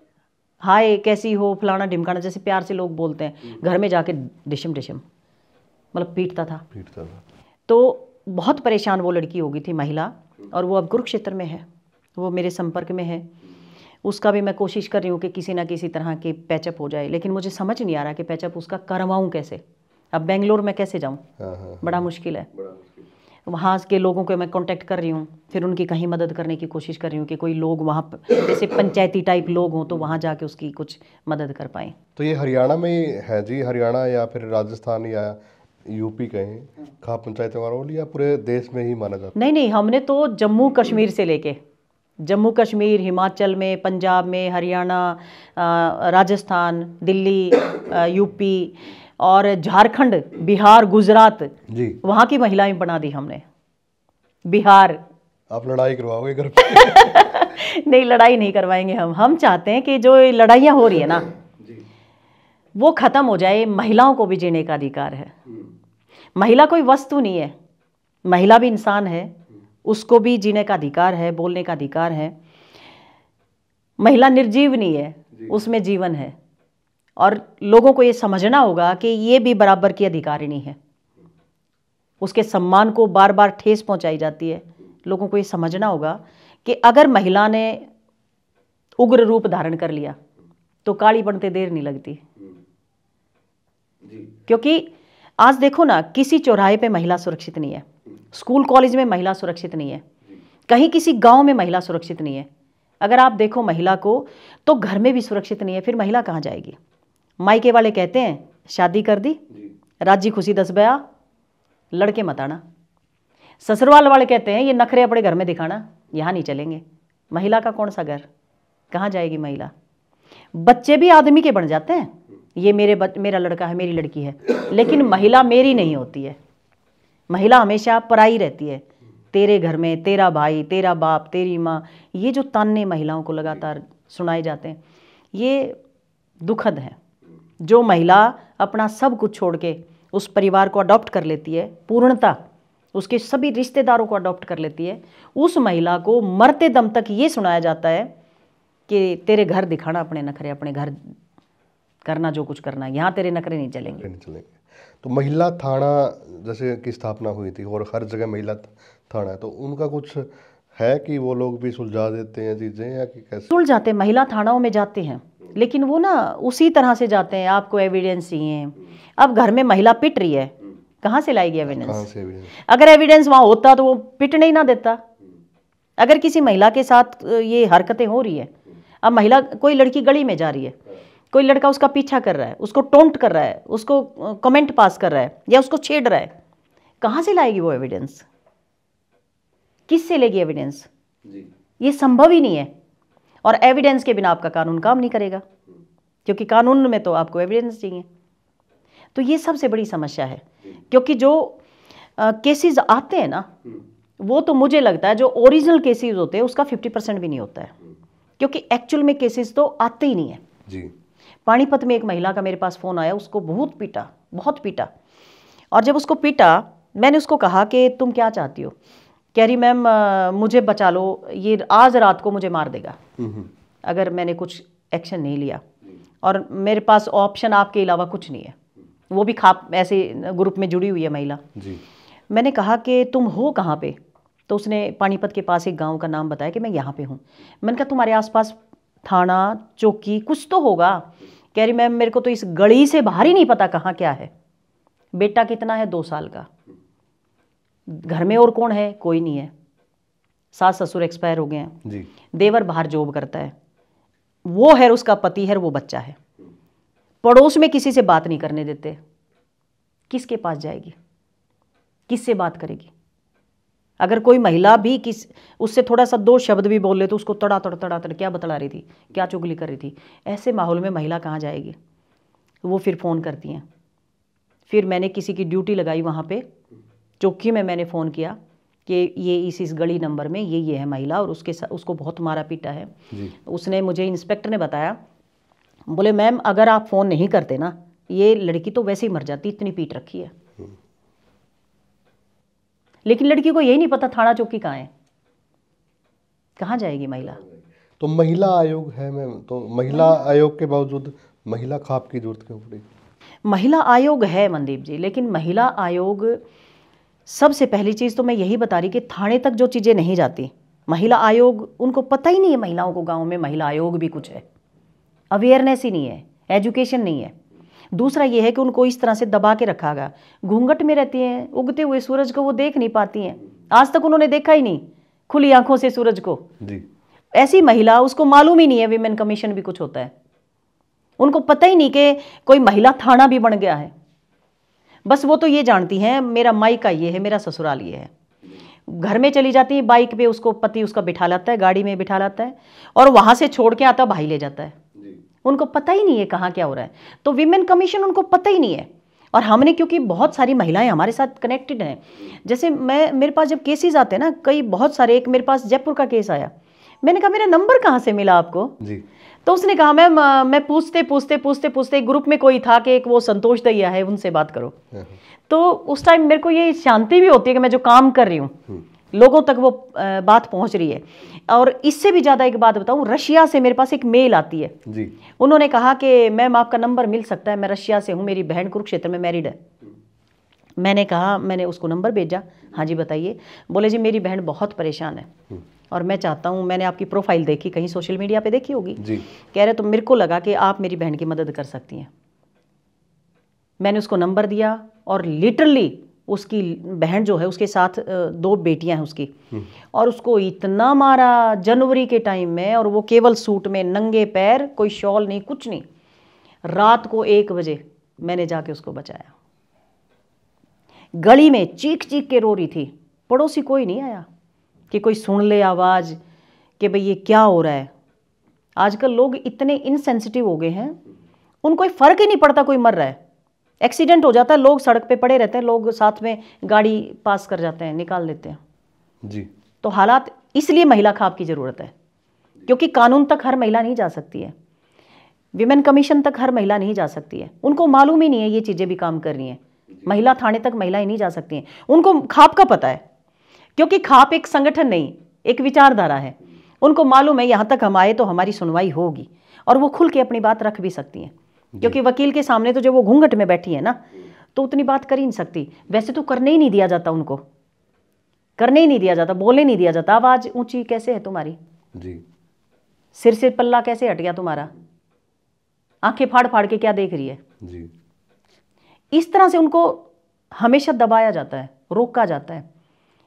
हाय कैसी हो, फलाना ढिमकाना, जैसे प्यार से लोग बोलते हैं। घर में जाके डिशम डिशम मतलब पीटता था। तो बहुत परेशान वो लड़की हो गई थी, महिला। और वो अब कुरुक्षेत्र में है, वो मेरे संपर्क में है। उसका भी मैं कोशिश कर रही हूँ कि किसी ना किसी तरह के पैचअप हो जाए, लेकिन मुझे समझ नहीं आ रहा कि पैचअप उसका करवाऊँ कैसे। अब बेंगलोर में कैसे जाऊँ, बड़ा मुश्किल है। वहाँ के लोगों को मैं कांटेक्ट कर रही हूँ, फिर उनकी कहीं मदद करने की कोशिश कर रही हूँ कि कोई लोग वहाँ जैसे पंचायती टाइप लोग हों तो वहाँ जाके उसकी कुछ मदद कर पाएँ। तो ये हरियाणा में ही है जी? हरियाणा या फिर राजस्थान या यूपी कहीं खाप पंचायत वाला, या पूरे देश में ही माना जाता है? नहीं नहीं, हमने तो जम्मू कश्मीर से लेके जम्मू कश्मीर, हिमाचल में, पंजाब में, हरियाणा, राजस्थान, दिल्ली, यूपी और झारखंड, बिहार, गुजरात जी, वहाँ की महिलाएं बना दी हमने। बिहार। आप लड़ाई करवाओगे घर पे? नहीं, लड़ाई नहीं करवाएंगे हम चाहते हैं कि जो लड़ाइयाँ हो रही है ना वो ख़त्म हो जाए। महिलाओं को भी जीने का अधिकार है। महिला कोई वस्तु नहीं है, महिला भी इंसान है, उसको भी जीने का अधिकार है, बोलने का अधिकार है। महिला निर्जीव नहीं है, उसमें जीवन है। और लोगों को ये समझना होगा कि ये भी बराबर की अधिकारिणी है। उसके सम्मान को बार बार ठेस पहुंचाई जाती है। लोगों को ये समझना होगा कि अगर महिला ने उग्र रूप धारण कर लिया तो काली बनते देर नहीं लगती। क्योंकि आज देखो ना, किसी चौराहे पे महिला सुरक्षित नहीं है, स्कूल कॉलेज में महिला सुरक्षित नहीं है, कहीं किसी गांव में महिला सुरक्षित नहीं है। अगर आप देखो महिला को तो घर में भी सुरक्षित नहीं है। फिर महिला कहाँ जाएगी? मायके वाले कहते हैं शादी कर दी, राजी खुशी 10 बया, लड़के मत आना। ससुराल वाले कहते हैं ये नखरे अपने घर में दिखाना, यहाँ नहीं चलेंगे। महिला का कौन सा घर, कहाँ जाएगी महिला? बच्चे भी आदमी के बन जाते हैं, ये मेरा लड़का है, मेरी लड़की है, लेकिन महिला मेरी नहीं होती है। महिला हमेशा पराई रहती है। तेरे घर में तेरा भाई, तेरा बाप, तेरी माँ, ये जो ताने महिलाओं को लगातार सुनाए जाते हैं, ये दुखद है। जो महिला अपना सब कुछ छोड़ के उस परिवार को अडॉप्ट कर लेती है, पूर्णता उसके सभी रिश्तेदारों को अडॉप्ट कर लेती है। उस महिला को मरते दम तक ये सुनाया जाता है कि तेरे घर दिखाना अपने नखरे, अपने घर करना जो कुछ करना, यहाँ तेरे नखरे नहीं चलेंगे। तो महिला थाना जैसे की स्थापना हुई थी और हर जगह महिला थाना है, तो उनका कुछ है कि वो लोग भी सुलझा देते हैं चीज़ें या कि कैसे? सुलझाते, महिला थानाओं में जाते हैं, लेकिन वो ना उसी तरह से जाते हैं, आपको एविडेंस चाहिए। अब घर में महिला पिट रही है, कहाँ से लाएगी एविडेंस? अगर एविडेंस वहाँ होता तो वो पिटने ही ना देता। अगर किसी महिला के साथ ये हरकतें हो रही है, अब महिला, कोई लड़की गली में जा रही है, कोई लड़का उसका पीछा कर रहा है, उसको टोंट कर रहा है, उसको कमेंट पास कर रहा है या उसको छेड़ रहा है, कहाँ से लाएगी वो एविडेंस? किससे लेगी एविडेंस? ये संभव ही नहीं है। और एविडेंस के बिना आपका कानून काम नहीं करेगा, क्योंकि कानून में तो आपको एविडेंस चाहिए। तो ये सबसे बड़ी समस्या है, क्योंकि जो केसेस आते हैं ना, वो तो मुझे लगता है जो ओरिजिनल केसेस होते हैं उसका 50% भी नहीं होता है, क्योंकि एक्चुअल में केसेस तो आते ही नहीं है जी। पानीपत में एक महिला का मेरे पास फ़ोन आया, उसको बहुत पीटा, बहुत पीटा। और जब उसको पीटा, मैंने उसको कहा कि तुम क्या चाहती हो? कह रही मैम मुझे बचा लो, ये आज रात को मुझे मार देगा अगर मैंने कुछ एक्शन नहीं लिया, और मेरे पास ऑप्शन आपके अलावा कुछ नहीं है। वो भी खाप ऐसे ग्रुप में जुड़ी हुई है महिला जी। मैंने कहा कि तुम हो कहाँ पे? तो उसने पानीपत के पास एक गांव का नाम बताया कि मैं यहाँ पे हूँ। मैंने कहा तुम्हारे आसपास थाना, चौकी कुछ तो होगा। कह रही मैम मेरे को तो इस गली से बाहर ही नहीं पता कहाँ क्या है। बेटा कितना है? 2 साल का। घर में और कौन है? कोई नहीं है। सास ससुर एक्सपायर हो गए हैं जी। देवर बाहर जॉब करता है, वो है, उसका पति है, वो बच्चा है। पड़ोस में किसी से बात नहीं करने देते। किसके पास जाएगी? किससे बात करेगी? अगर कोई महिला भी उससे थोड़ा सा 2 शब्द भी बोल ले तो उसको तड़ा तड़ क्या बतला रही थी, क्या चुगली कर रही थी। ऐसे माहौल में महिला कहाँ जाएगी? वो फिर फ़ोन करती हैं। फिर मैंने किसी की ड्यूटी लगाई वहाँ पे चौकी में, मैंने फ़ोन किया कि ये इस गली नंबर में ये है महिला, और उसको बहुत मारा पीटा है जी। उसने मुझे, इंस्पेक्टर ने बताया, बोले मैम अगर आप फ़ोन नहीं करते ना, ये लड़की तो वैसे ही मर जाती, इतनी पीट रखी है। लेकिन लड़की को यही नहीं पता थाना चौकी कहाँ है, कहाँ जाएगी महिला? तो महिला आयोग है मैम, तो महिला आयोग के बावजूद महिला खाप की जरूरत क्यों पड़ी? महिला आयोग है मनदीप जी, लेकिन महिला आयोग, सबसे पहली चीज़ तो मैं यही बता रही कि थाने तक जो चीज़ें नहीं जाती, महिला आयोग, उनको पता ही नहीं है महिलाओं को गाँव में महिला आयोग भी कुछ है। अवेयरनेस ही नहीं है, एजुकेशन नहीं है। दूसरा ये है कि उनको इस तरह से दबा के रखा गया, घूंघट में रहती हैं, उगते हुए सूरज को वो देख नहीं पाती हैं। आज तक उन्होंने देखा ही नहीं खुली आंखों से सूरज को जी। ऐसी महिला, उसको मालूम ही नहीं है विमेन कमीशन भी कुछ होता है। उनको पता ही नहीं कि कोई महिला थाना भी बन गया है। बस वो तो ये जानती हैं मेरा मायका ये है, मेरा ससुराल ये है। घर में चली जाती है, बाइक पे उसको पति उसका बिठा लाता है, गाड़ी में बिठा लाता है, और वहां से छोड़ के आता भाई ले जाता है। उनको पता ही नहीं है कहाँ क्या हो रहा है। तो विमेन कमीशन उनको पता ही नहीं है। और हमने, क्योंकि बहुत सारी महिलाएं हमारे साथ कनेक्टेड हैं, जैसे मेरे पास जब केसेस आते हैं ना, कई बहुत सारे, एक मेरे पास जयपुर का केस आया, मैंने कहा मेरा नंबर कहाँ से मिला आपको जी। तो उसने कहा मैम मैं पूछते एक ग्रुप में कोई था कि एक वो संतोष दैया है, उनसे बात करो। तो उस टाइम मेरे को ये शांति भी होती है कि मैं जो काम कर रही हूँ लोगों तक वो बात पहुंच रही है। और इससे भी ज़्यादा एक बात बताऊं, रशिया से मेरे पास एक मेल आती है जी। उन्होंने कहा कि मैम आपका नंबर मिल सकता है, मैं रशिया से हूँ, मेरी बहन कुरुक्षेत्र में मैरिड है। मैंने कहा, मैंने उसको नंबर भेजा, हाँ जी बताइए। बोले जी मेरी बहन बहुत परेशान है और मैं चाहता हूँ, मैंने आपकी प्रोफाइल देखी, कहीं सोशल मीडिया पे देखी होगी जी। कह रहे तो मेरे को लगा कि आप मेरी बहन की मदद कर सकती हैं। मैंने उसको नंबर दिया और लिटरली उसकी बहन जो है, उसके साथ 2 बेटियां हैं उसकी, और उसको इतना मारा जनवरी के टाइम में, और वो केवल सूट में, नंगे पैर, कोई शॉल नहीं, कुछ नहीं। रात को 1 बजे मैंने जाके उसको बचाया। गली में चीख चीख के रो रही थी, पड़ोसी कोई नहीं आया कि कोई सुन ले आवाज़ कि भाई ये क्या हो रहा है। आजकल लोग इतने इनसेंसिटिव हो गए हैं, उनको कोई फ़र्क ही नहीं पड़ता कोई मर रहा है। एक्सीडेंट हो जाता है, लोग सड़क पे पड़े रहते हैं, लोग साथ में गाड़ी पास कर जाते हैं, निकाल देते हैं जी। तो हालात, इसलिए महिला खाप की ज़रूरत है, क्योंकि कानून तक हर महिला नहीं जा सकती है, विमेन कमीशन तक हर महिला नहीं जा सकती है। उनको मालूम ही नहीं है ये चीज़ें भी काम कर रही हैं। महिला थाने तक महिलाएं नहीं जा सकती हैं। उनको खाप का पता है, क्योंकि खाप एक संगठन नहीं, एक विचारधारा है। उनको मालूम है यहाँ तक हम आए तो हमारी सुनवाई होगी, और वो खुल के अपनी बात रख भी सकती हैं, क्योंकि वकील के सामने तो जब वो घूंघट में बैठी है ना, तो उतनी बात कर ही नहीं सकती। वैसे तो करने ही नहीं दिया जाता, उनको करने ही नहीं दिया जाता, बोलने नहीं दिया जाता। आवाज ऊंची कैसे है तुम्हारी जी, सिर से पल्ला कैसे हट गया तुम्हारा, आंखें फाड़ फाड़ के क्या देख रही है जी, इस तरह से उनको हमेशा दबाया जाता है, रोका जाता है।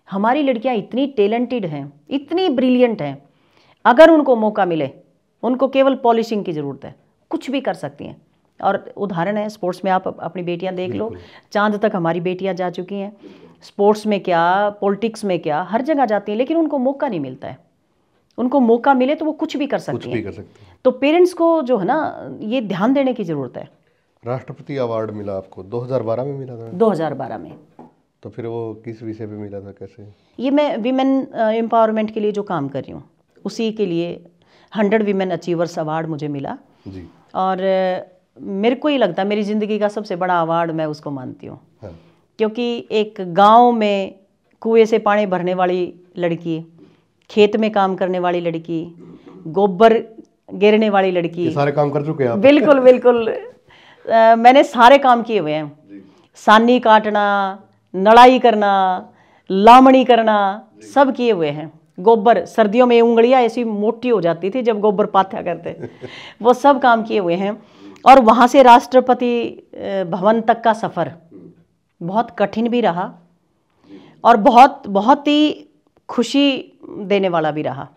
हमारी लड़कियां इतनी टैलेंटेड हैं, इतनी ब्रिलियंट हैं, अगर उनको मौका मिले, उनको केवल पॉलिशिंग की ज़रूरत है, कुछ भी कर सकती हैं। और उदाहरण है स्पोर्ट्स में, आप अपनी बेटियां देख लो, चांद तक हमारी बेटियां जा चुकी हैं। स्पोर्ट्स में क्या, पॉलिटिक्स में क्या, हर जगह जाती हैं, लेकिन उनको मौका नहीं मिलता है। उनको मौका मिले तो वो कुछ भी कर सकती हैं। तो पेरेंट्स को जो है ना, ये ध्यान देने की ज़रूरत है। राष्ट्रपति अवार्ड मिला आपको 2012 में मिला था? 2012 में। तो फिर वो किस विषय पे मिला था, कैसे? ये मैं विमेन एम्पावरमेंट के लिए जो काम कर रही हूँ, उसी के लिए 100 विमेन अचीवर्स अवार्ड मुझे मिला जी। और मेरे को ही लगता है मेरी ज़िंदगी का सबसे बड़ा अवार्ड मैं उसको मानती हूँ। हाँ। क्योंकि एक गांव में कुएं से पानी भरने वाली लड़की, खेत में काम करने वाली लड़की, गोबर गिरने वाली लड़की, ये सारे काम कर चुके हैं आप? बिल्कुल बिल्कुल। मैंने सारे काम किए हुए हैं। सानी काटना, नड़ाई करना, लामड़ी करना, सब किए हुए हैं। गोबर, सर्दियों में उंगलियां ऐसी मोटी हो जाती थी जब गोबर पाथा करते, वो सब काम किए हुए हैं। और वहाँ से राष्ट्रपति भवन तक का सफ़र बहुत कठिन भी रहा और बहुत बहुत ही खुशी देने वाला भी रहा।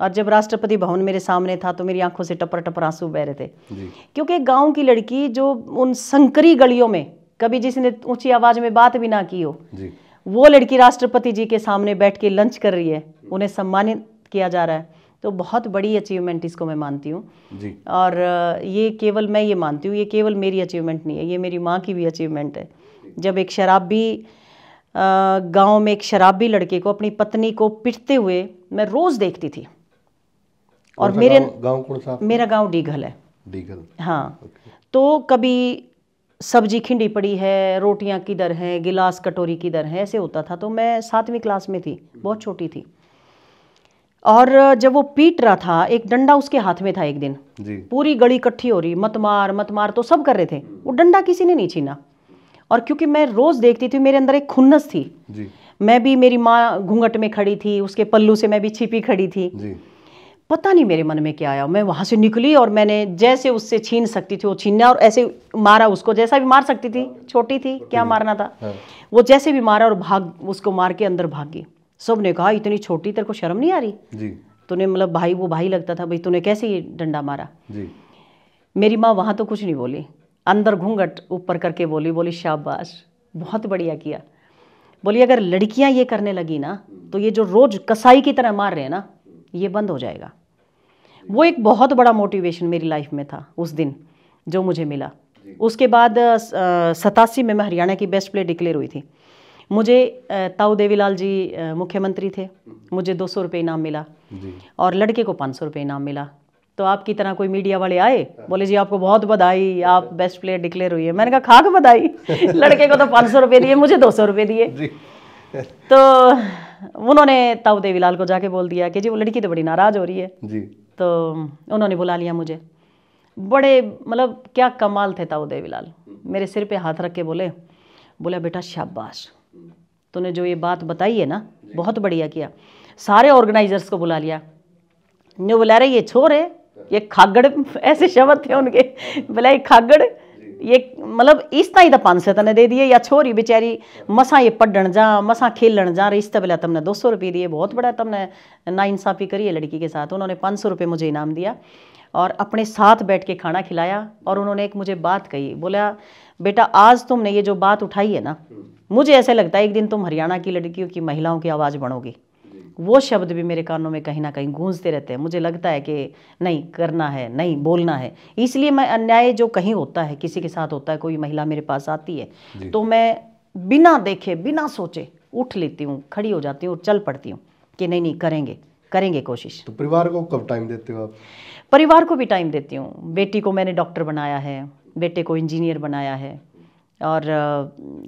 और जब राष्ट्रपति भवन मेरे सामने था तो मेरी आंखों से टपर टपर आंसू बह रहे थे जी। क्योंकि गांव की लड़की जो उन संकरी गलियों में कभी जिसने ऊंची आवाज़ में बात भी ना की हो जी। वो लड़की राष्ट्रपति जी के सामने बैठ के लंच कर रही है, उन्हें सम्मानित किया जा रहा है, तो बहुत बड़ी अचीवमेंट इसको मैं मानती हूँ। और ये केवल मैं ये मानती हूँ, ये केवल मेरी अचीवमेंट नहीं है, ये मेरी माँ की भी अचीवमेंट है। जब एक शराबी गांव में एक शराबी लड़के को, अपनी पत्नी को पिटते हुए मैं रोज़ देखती थी। और मेरे गांव कौन सा? मेरा गांव डीघल है। डीघल, हाँ। तो कभी सब्जी खिंडी पड़ी है, रोटियां किधर हैं, गिलास कटोरी किधर है, ऐसे होता था। तो मैं 7वीं क्लास में थी, बहुत छोटी थी। और जब वो पीट रहा था, एक डंडा उसके हाथ में था एक दिन जी। पूरी गली इकट्ठी हो रही, मत मार तो सब कर रहे थे, वो डंडा किसी ने नहीं छीना। और क्योंकि मैं रोज़ देखती थी, मेरे अंदर एक खुन्नस थी जी। मैं भी, मेरी माँ घूंघट में खड़ी थी, उसके पल्लू से मैं भी छिपी खड़ी थी जी। पता नहीं मेरे मन में क्या आया, मैं वहाँ से निकली और मैंने जैसे उससे छीन सकती थी वो छीना और ऐसे मारा उसको, जैसा भी मार सकती थी, छोटी थी क्या मारना था। हाँ। वो जैसे भी मारा और भाग, उसको मार के अंदर भागी। सब ने कहा इतनी छोटी, तेरे को शर्म नहीं आ रही जी। तूने, मतलब भाई, वो भाई लगता था, भाई तूने कैसे ये डंडा मारा जी। मेरी माँ वहाँ तो कुछ नहीं बोली, अंदर घूंघट ऊपर करके बोली शाबाश, बहुत बढ़िया किया। बोली अगर लड़कियाँ ये करने लगी ना तो ये जो रोज कसाई की तरह मार रहे हैं ना, ये बंद हो जाएगा। वो एक बहुत बड़ा मोटिवेशन मेरी लाइफ में था उस दिन जो मुझे मिला। उसके बाद 87 में मैं हरियाणा की बेस्ट प्लेयर डिक्लेयर हुई थी। मुझे ताऊ देवीलाल जी मुख्यमंत्री थे, मुझे 200 रुपये इनाम मिला जी। और लड़के को 500 रुपये इनाम मिला। तो आपकी तरह कोई मीडिया वाले आए, बोले जी आपको बहुत बधाई, आप बेस्ट प्लेयर डिक्लेयर हुई है। मैंने कहा खाक बधाई लड़के को तो 500 रुपये दिए, मुझे 200 रुपये दिए। तो उन्होंने ताऊ देवीलाल को जाके बोल दिया कि जी वो लड़की तो बड़ी नाराज़ हो रही है जी। तो उन्होंने बुला लिया मुझे। बड़े मतलब क्या कमाल थे ताऊ देवीलाल, मेरे सिर पे हाथ रख के बोला बेटा शाबाश, तूने जो ये बात बताई है ना बहुत बढ़िया किया। सारे ऑर्गेनाइजर्स को बुला लिया, न्यू बुला रहे ये छोर है, ये खागड़, ऐसे शब्द थे उनके, बोला ये खागड़, ये मतलब इस तरह ही 500 तने दे दिए, या छोरी बेचारी मसा ये पढ़न जा, मसा खेलन जा रही, इस तरह तुमने 200 रुपये दिए, बहुत बड़ा तुमने नाइंसाफ़ी करी है लड़की के साथ। उन्होंने 500 रुपये मुझे इनाम दिया और अपने साथ बैठ के खाना खिलाया। और उन्होंने एक मुझे बात कही, बोला बेटा आज तुमने ये जो बात उठाई है ना, मुझे ऐसे लगता है एक दिन तुम हरियाणा की लड़कियों की, महिलाओं की आवाज़ बनोगी। वो शब्द भी मेरे कानों में कहीं ना कहीं गूंजते रहते हैं। मुझे लगता है कि नहीं करना है, नहीं बोलना है। इसलिए मैं अन्याय जो कहीं होता है, किसी के साथ होता है, कोई महिला मेरे पास आती है तो मैं बिना देखे बिना सोचे उठ लेती हूँ, खड़ी हो जाती हूँ और चल पड़ती हूँ कि नहीं नहीं करेंगे कोशिश। तो परिवार को कब टाइम देते हो आप? परिवार को भी टाइम देती हूँ। बेटी को मैंने डॉक्टर बनाया है, बेटे को इंजीनियर बनाया है, और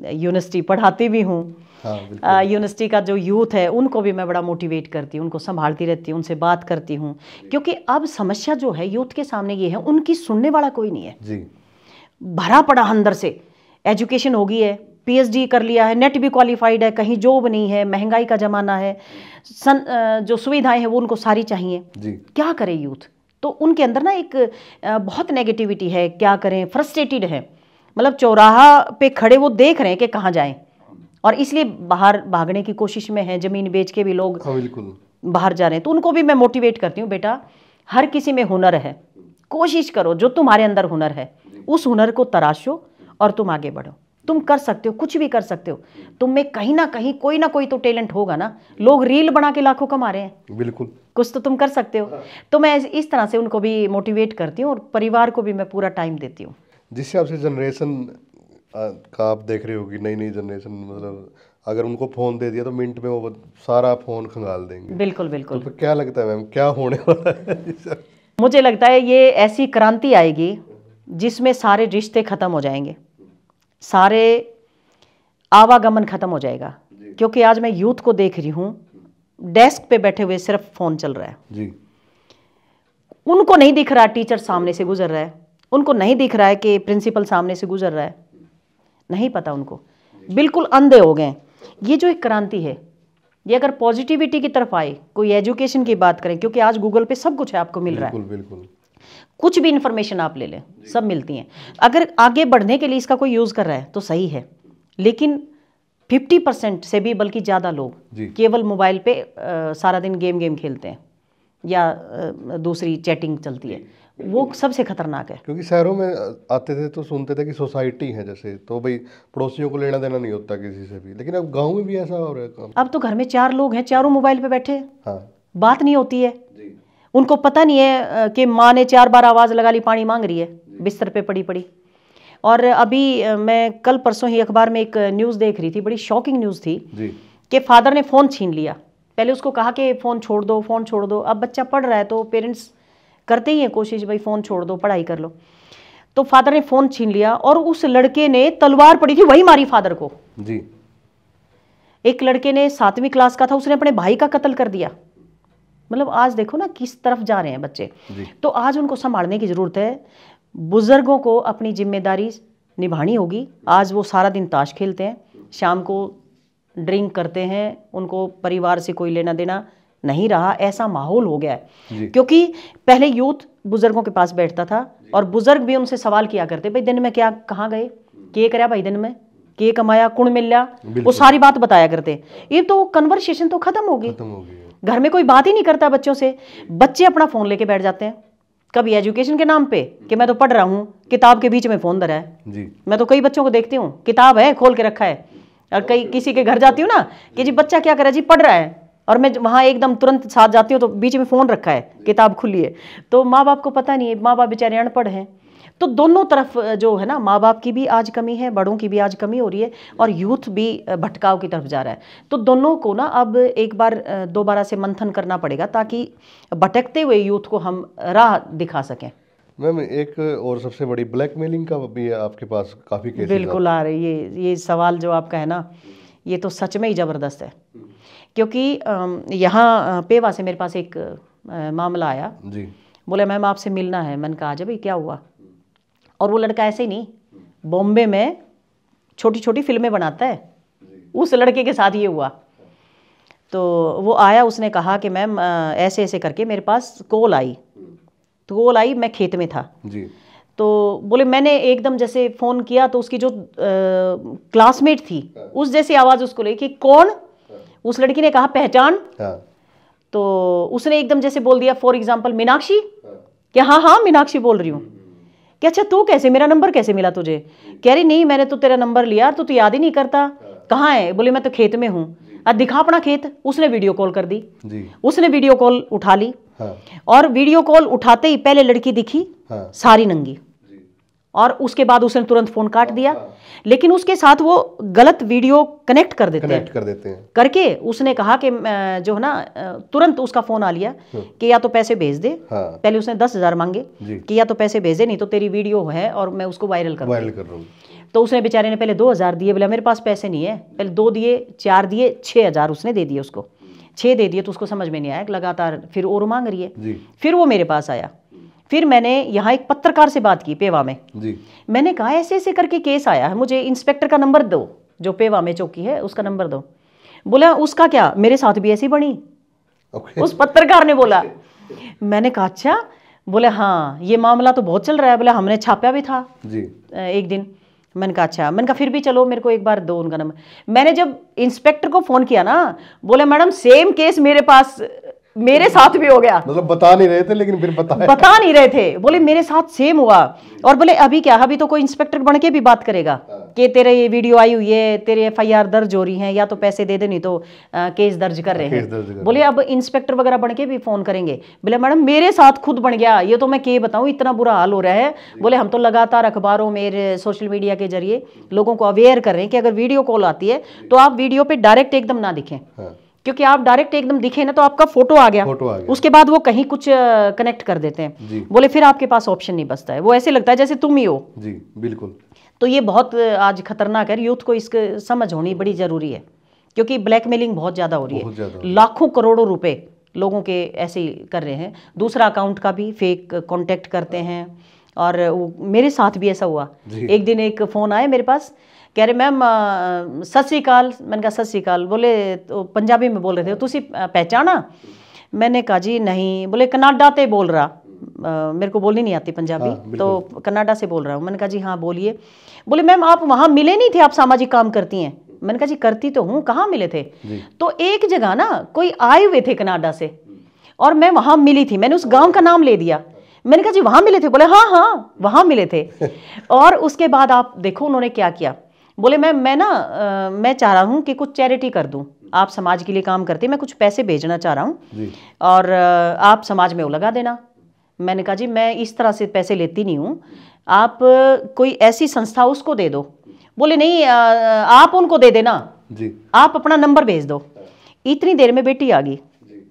यूनिवर्सिटी पढ़ाती भी हूँ। यूनिवर्सिटी का जो यूथ है उनको भी मैं बड़ा मोटिवेट करती हूँ, उनको संभालती रहती हूँ, उनसे बात करती हूँ, क्योंकि अब समस्या जो है यूथ के सामने ये है, उनकी सुनने वाला कोई नहीं है जी। भरा पड़ा अंदर से, एजुकेशन हो गई है, पीएचडी कर लिया है, नेट भी क्वालिफाइड है, कहीं जॉब नहीं है, महंगाई का ज़माना है, जो सुविधाएं हैं वो उनको सारी चाहिए जी। क्या करे यूथ? तो उनके अंदर ना एक बहुत नेगेटिविटी है, क्या करें, फ्रस्ट्रेटेड है, मतलब चौराहा पे खड़े वो देख रहे हैं कि कहाँ जाएं, और इसलिए बाहर भागने की कोशिश में है, ज़मीन बेच के भी लोग बिल्कुल बाहर जा रहे हैं। तो उनको भी मैं मोटिवेट करती हूँ, बेटा हर किसी में हुनर है, कोशिश करो, जो तुम्हारे अंदर हुनर है उस हुनर को तराशो और तुम आगे बढ़ो, तुम कर सकते हो, कुछ भी कर सकते हो, तुम में कहीं ना कहीं कोई ना कोई तो टैलेंट होगा ना। लोग रील बना के लाखों कमा रहे हैं, बिल्कुल, कुछ तो तुम कर सकते हो। तो मैं इस तरह से उनको भी मोटिवेट करती हूँ, और परिवार को भी मैं पूरा टाइम देती हूँ। जिस हिसाब से जनरेशन का आप देख रहे हो कि नई नई जनरेशन, मतलब अगर उनको फ़ोन दे दिया तो मिनट में वो सारा फ़ोन खंगाल देंगे। बिल्कुल बिल्कुल। तो क्या लगता है मैम, क्या होने वाला है? मुझे लगता है ये ऐसी क्रांति आएगी जिसमें सारे रिश्ते खत्म हो जाएंगे, सारे आवागमन खत्म हो जाएगा। क्योंकि आज मैं यूथ को देख रही हूँ, डेस्क पे बैठे हुए सिर्फ फ़ोन चल रहा है जी। उनको नहीं दिख रहा टीचर सामने से गुजर रहा है, उनको नहीं दिख रहा है कि प्रिंसिपल सामने से गुजर रहा है, नहीं पता उनको, बिल्कुल अंधे हो गए। ये जो एक क्रांति है, ये अगर पॉजिटिविटी की तरफ आए, कोई एजुकेशन की बात करें, क्योंकि आज गूगल पे सब कुछ है, आपको मिल रहा है, बिल्कुल, कुछ भी इंफॉर्मेशन आप ले लें, सब मिलती हैं। अगर आगे बढ़ने के लिए इसका कोई यूज़ कर रहा है तो सही है, लेकिन 50% से भी बल्कि ज़्यादा लोग केवल मोबाइल पे सारा दिन गेम खेलते हैं, या दूसरी चैटिंग चलती है, वो सबसे खतरनाक है। क्योंकि शहरों में आते थे तो सुनते थे कि सोसाइटी है जैसे, तो भाई पड़ोसियों को लेना देना नहीं होता किसी से भी, लेकिन अब गांव में भी ऐसा हो रहा है काम। अब तो घर में 4 लोग हैं, चारों मोबाइल पे बैठे हैं, हाँ। बात नहीं होती है, उनको पता नहीं है कि माँ ने 4 बार आवाज़ लगा ली, पानी मांग रही है, बिस्तर पे पड़ी पड़ी। और अभी मैं कल परसों ही अखबार में एक न्यूज़ देख रही थी, बड़ी शॉकिंग न्यूज़ थी कि फादर ने फ़ोन छीन लिया। पहले उसको कहा कि फ़ोन छोड़ दो, फ़ोन छोड़ दो। अब बच्चा पढ़ रहा है तो पेरेंट्स करते ही हैं कोशिश, भाई फ़ोन छोड़ दो, पढ़ाई कर लो। तो फादर ने फ़ोन छीन लिया, और उस लड़के ने तलवार पड़ी थी वही मारी फादर को जी। एक लड़के ने 7वीं क्लास का था, उसने अपने भाई का कत्ल कर दिया। मतलब आज देखो ना किस तरफ जा रहे हैं बच्चे। तो आज उनको संभालने की ज़रूरत है, बुज़ुर्गों को अपनी जिम्मेदारी निभानी होगी। आज वो सारा दिन ताश खेलते हैं, शाम को ड्रिंक करते हैं, उनको परिवार से कोई लेना देना नहीं रहा, ऐसा माहौल हो गया है। क्योंकि पहले यूथ बुज़ुर्गों के पास बैठता था, और बुज़ुर्ग भी उनसे सवाल किया करते, भाई दिन में क्या, कहाँ गए, के कराया भाई, दिन में के कमाया, कुण मिल लिया, वो सारी बात बताया करते। ये तो कन्वर्सेशन तो खत्म हो गई, घर में कोई बात ही नहीं करता बच्चों से, बच्चे अपना फ़ोन लेके बैठ जाते हैं। कभी एजुकेशन के नाम पे कि मैं तो पढ़ रहा हूँ, किताब के बीच में फ़ोन धरा है जी। मैं तो कई बच्चों को देखती हूँ, किताब है खोल के रखा है, और कई किसी के घर जाती हूँ ना कि जी बच्चा क्या कर रहा है, जी पढ़ रहा है, और मैं वहाँ एकदम तुरंत साथ जाती हूँ तो बीच में फ़ोन रखा है, किताब खुली है। तो माँ बाप को पता नहीं है, माँ बाप बेचारे अनपढ़ हैं। तो दोनों तरफ जो है ना, माँ बाप की भी आज कमी है, बड़ों की भी आज कमी हो रही है, और यूथ भी भटकाव की तरफ जा रहा है। तो दोनों को ना अब एक बार दोबारा से मंथन करना पड़ेगा, ताकि भटकते हुए यूथ को हम राह दिखा सकें। मैम एक और सबसे बड़ी ब्लैकमेलिंग का भी आपके पास काफ़ी केसेस बिल्कुल आ रही है। ये सवाल जो आपका है ना, ये तो सच में ही ज़बरदस्त है। क्योंकि यहाँ पेवा से मेरे पास एक मामला आया जी। बोले मैम आपसे मिलना है। मैंने कहा अच्छा भाई क्या हुआ। और वो लड़का ऐसे ही नहीं, बॉम्बे में छोटी छोटी फिल्में बनाता है, उस लड़के के साथ ये हुआ। तो वो आया, उसने कहा कि मैम ऐसे ऐसे करके मेरे पास कॉल आई। तो कॉल आई, मैं खेत में था जी। तो बोले मैंने एकदम जैसे फ़ोन किया तो उसकी जो क्लासमेट थी उस जैसी आवाज़ उसको लगी कि कौन। उस लड़की ने कहा पहचान। तो उसने एकदम जैसे बोल दिया फॉर एग्जांपल मीनाक्षी। कि हाँ मीनाक्षी बोल रही हूँ। कि अच्छा तू कैसे, मेरा नंबर कैसे मिला तुझे। कह रही नहीं मैंने तो तेरा नंबर लिया तो तू याद ही नहीं करता। कहाँ है। बोले मैं तो खेत में हूँ। अब दिखा अपना खेत। उसने वीडियो कॉल कर दी जी। उसने वीडियो कॉल उठा ली। और वीडियो कॉल उठाते ही पहले लड़की दिखी सारी नंगी, और उसके बाद उसने तुरंत फोन काट दिया। लेकिन उसके साथ वो गलत वीडियो कनेक्ट कर देते हैं। करके उसने कहा कि जो है ना, तुरंत उसका फोन आ लिया कि या तो पैसे भेज दे। पहले उसने 10,000 मांगे कि या तो पैसे भेज दे, नहीं तो तेरी वीडियो है और मैं उसको वायरल कर रहा हूँ। तो उसने बेचारे ने पहले 2000 दिए, बोला मेरे पास पैसे नहीं है, पहले 2 दिए, 4 दिए, 6000 उसने दे दिए उसको, 6 दे दिए। तो उसको समझ में नहीं आया, लगातार फिर और मांग रही है। फिर वो मेरे पास आया, फिर मैंने यहाँ एक पत्रकार से बात की पेवा में जी। मैंने कहा ऐसे ऐसे करके केस आया है, मुझे इंस्पेक्टर का नंबर दो, जो पेवा में चौकी है उसका नंबर दो। बोला उसका क्या, मेरे साथ भी ऐसी बनी। उस पत्रकार ने बोला। मैंने कहा अच्छा। बोले हाँ ये मामला तो बहुत चल रहा है। बोला हमने छापा भी था जी एक दिन। मैंने कहा अच्छा। मैंने कहा फिर भी चलो मेरे को एक बार दो उनका नंबर। मैंने जब इंस्पेक्टर को फोन किया ना, बोले मैडम सेम केस मेरे पास, मेरे साथ भी हो गया। मतलब बता नहीं रहे थे लेकिन फिर बता नहीं रहे थे। बोले मेरे साथ सेम हुआ। और बोले अभी क्या, अभी तो कोई इंस्पेक्टर बन के भी बात करेगा कि तेरे ये वीडियो आई हुई है, तेरे FIR दर्ज हो रही है, या तो पैसे दे दे नहीं तो केस दर्ज कर रहे हैं। बोले अब इंस्पेक्टर वगैरह बन के भी फोन करेंगे। बोले मैडम मेरे साथ खुद बन गया, ये तो मैं क्या बताऊं, इतना बुरा हाल हो रहा है। बोले हम तो लगातार अखबारों में, सोशल मीडिया के जरिए लोगों को अवेयर कर रहे हैं कि अगर वीडियो कॉल आती है तो आप वीडियो पे डायरेक्ट एकदम ना दिखें, क्योंकि आप डायरेक्ट एकदम दिखे ना तो आपका फोटो आ गया, उसके बाद वो कहीं कुछ कनेक्ट कर देते हैं। बोले फिर आपके पास ऑप्शन नहीं बचता है, वो ऐसे लगता है जैसे तुम ही हो। जी बिल्कुल। तो ये बहुत आज खतरनाक है, यूथ को इसके समझ होनी बड़ी जरूरी है, क्योंकि ब्लैकमेलिंग बहुत ज्यादा हो रही है। लाखों करोड़ों रुपए लोगों के ऐसे ही कर रहे हैं, दूसरा अकाउंट का भी फेक कॉन्टेक्ट करते हैं। और मेरे साथ भी ऐसा हुआ। एक दिन एक फोन आया मेरे पास, कह रहे मैम सत श्री अकाल। मैंने कहा सत श्री अकाल। बोले तो पंजाबी में बोल रहे थे, तुसी पहचाना? मैंने कहा जी नहीं। बोले कनाडा ते बोल रहा, मेरे को बोलनी नहीं आती पंजाबी। तो कनाडा से बोल रहा हूँ। मैंने कहा जी हाँ बोलिए। बोले मैम आप वहाँ मिले नहीं थे, आप सामाजिक काम करती हैं? मैंने कहा जी करती तो हूँ, कहाँ मिले थे? तो एक जगह ना कोई आए हुए थे कनाडा से और मैं वहाँ मिली थी, मैंने उस गाँव का नाम ले दिया। मैंने कहा जी वहाँ मिले थे? बोले हाँ हाँ वहाँ मिले थे। और उसके बाद आप देखो उन्होंने क्या किया। बोले मैं ना मैं चाह रहा हूँ कि कुछ चैरिटी कर दूँ, आप समाज के लिए काम करते हैं, मैं कुछ पैसे भेजना चाह रहा हूँ और आप समाज में वो लगा देना। मैंने कहा जी मैं इस तरह से पैसे लेती नहीं हूँ, आप कोई ऐसी संस्था उसको दे दो। बोले नहीं आप उनको दे देना जी, आप अपना नंबर भेज दो। इतनी देर में बेटी आ गई।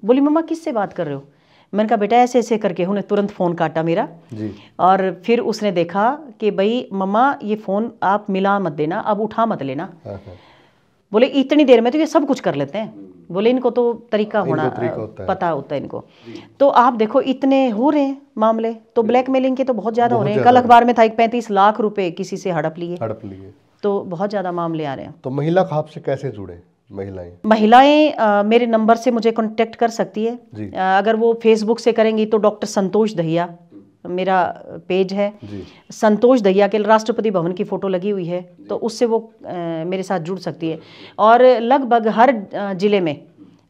बोली मम्मा किससे बात कर रहे हो? मैंने कहा बेटा ऐसे ऐसे करके, उन्हें तुरंत फ़ोन काटा मेरा जी। और फिर उसने देखा कि भाई मम्मा ये फ़ोन आप मिला मत देना, अब उठा मत लेना। बोले इतनी देर में तो ये सब कुछ कर लेते हैं। बोले इनको तो तरीका होना पता होता है इनको। तो आप देखो इतने हो रहे हैं मामले, तो ब्लैकमेलिंग के तो बहुत ज़्यादा हो रहे हैं। कल अखबार में था 35 लाख रुपए किसी से हड़प लिए, तो बहुत ज़्यादा मामले आ रहे हैं। तो महिला खाप से कैसे जुड़े? महिलाएं मेरे नंबर से मुझे कांटेक्ट कर सकती है। अगर वो फेसबुक से करेंगी तो डॉक्टर संतोष दहिया मेरा पेज है। संतोष दहिया के राष्ट्रपति भवन की फ़ोटो लगी हुई है, तो उससे वो मेरे साथ जुड़ सकती है। और लगभग हर ज़िले में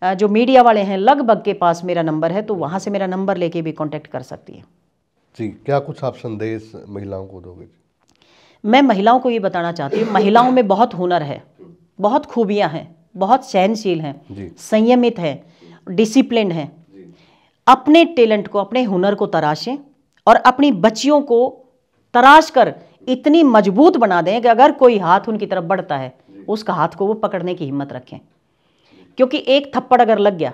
जो मीडिया वाले हैं लगभग के पास मेरा नंबर है, तो वहाँ से मेरा नंबर लेके भी कांटेक्ट कर सकती है। जी, क्या कुछ आप संदेश महिलाओं को दोगे? मैं महिलाओं को ये बताना चाहती हूँ, महिलाओं में बहुत हुनर है, बहुत खूबियाँ हैं, बहुत सहनशील हैं, संयमित हैं, डिसिप्लिन हैं। अपने टैलेंट को, अपने हुनर को तराशें और अपनी बच्चियों को तराश कर इतनी मजबूत बना दें कि अगर कोई हाथ उनकी तरफ बढ़ता है उसका हाथ को वो पकड़ने की हिम्मत रखें। क्योंकि एक थप्पड़ अगर लग गया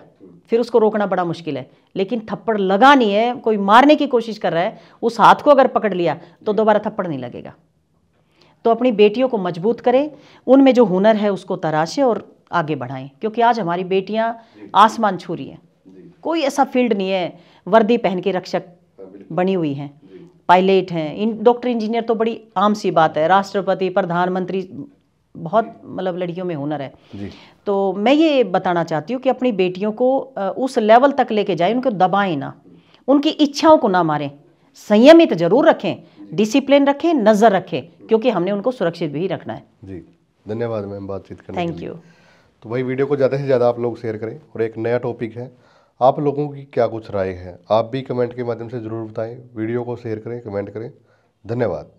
फिर उसको रोकना बड़ा मुश्किल है, लेकिन थप्पड़ लगा नहीं है, कोई मारने की कोशिश कर रहा है, उस हाथ को अगर पकड़ लिया तो दोबारा थप्पड़ नहीं लगेगा। तो अपनी बेटियों को मजबूत करें, उनमें जो हुनर है उसको तराशें और आगे बढ़ाएं। क्योंकि आज हमारी बेटियां आसमान छू रही हैं, कोई ऐसा फील्ड नहीं है, वर्दी पहन के रक्षक बनी हुई हैं, पायलट हैं, डॉक्टर इंजीनियर तो बड़ी आम सी बात है, राष्ट्रपति प्रधानमंत्री, बहुत मतलब लड़कियों में हुनर है जी। तो मैं ये बताना चाहती हूँ कि अपनी बेटियों को उस लेवल तक लेके जाए, उनको दबाएं ना, उनकी इच्छाओं को ना मारें, संयमित जरूर रखें, डिसिप्लिन रखें, नज़र रखें, क्योंकि हमने उनको सुरक्षित भी रखना है। जी धन्यवाद मैम बातचीत करने के लिए। Thank you. तो भाई वीडियो को ज़्यादा से ज़्यादा आप लोग शेयर करें, और एक नया टॉपिक है, आप लोगों की क्या कुछ राय है आप भी कमेंट के माध्यम से ज़रूर बताएं। वीडियो को शेयर करें, कमेंट करें। धन्यवाद।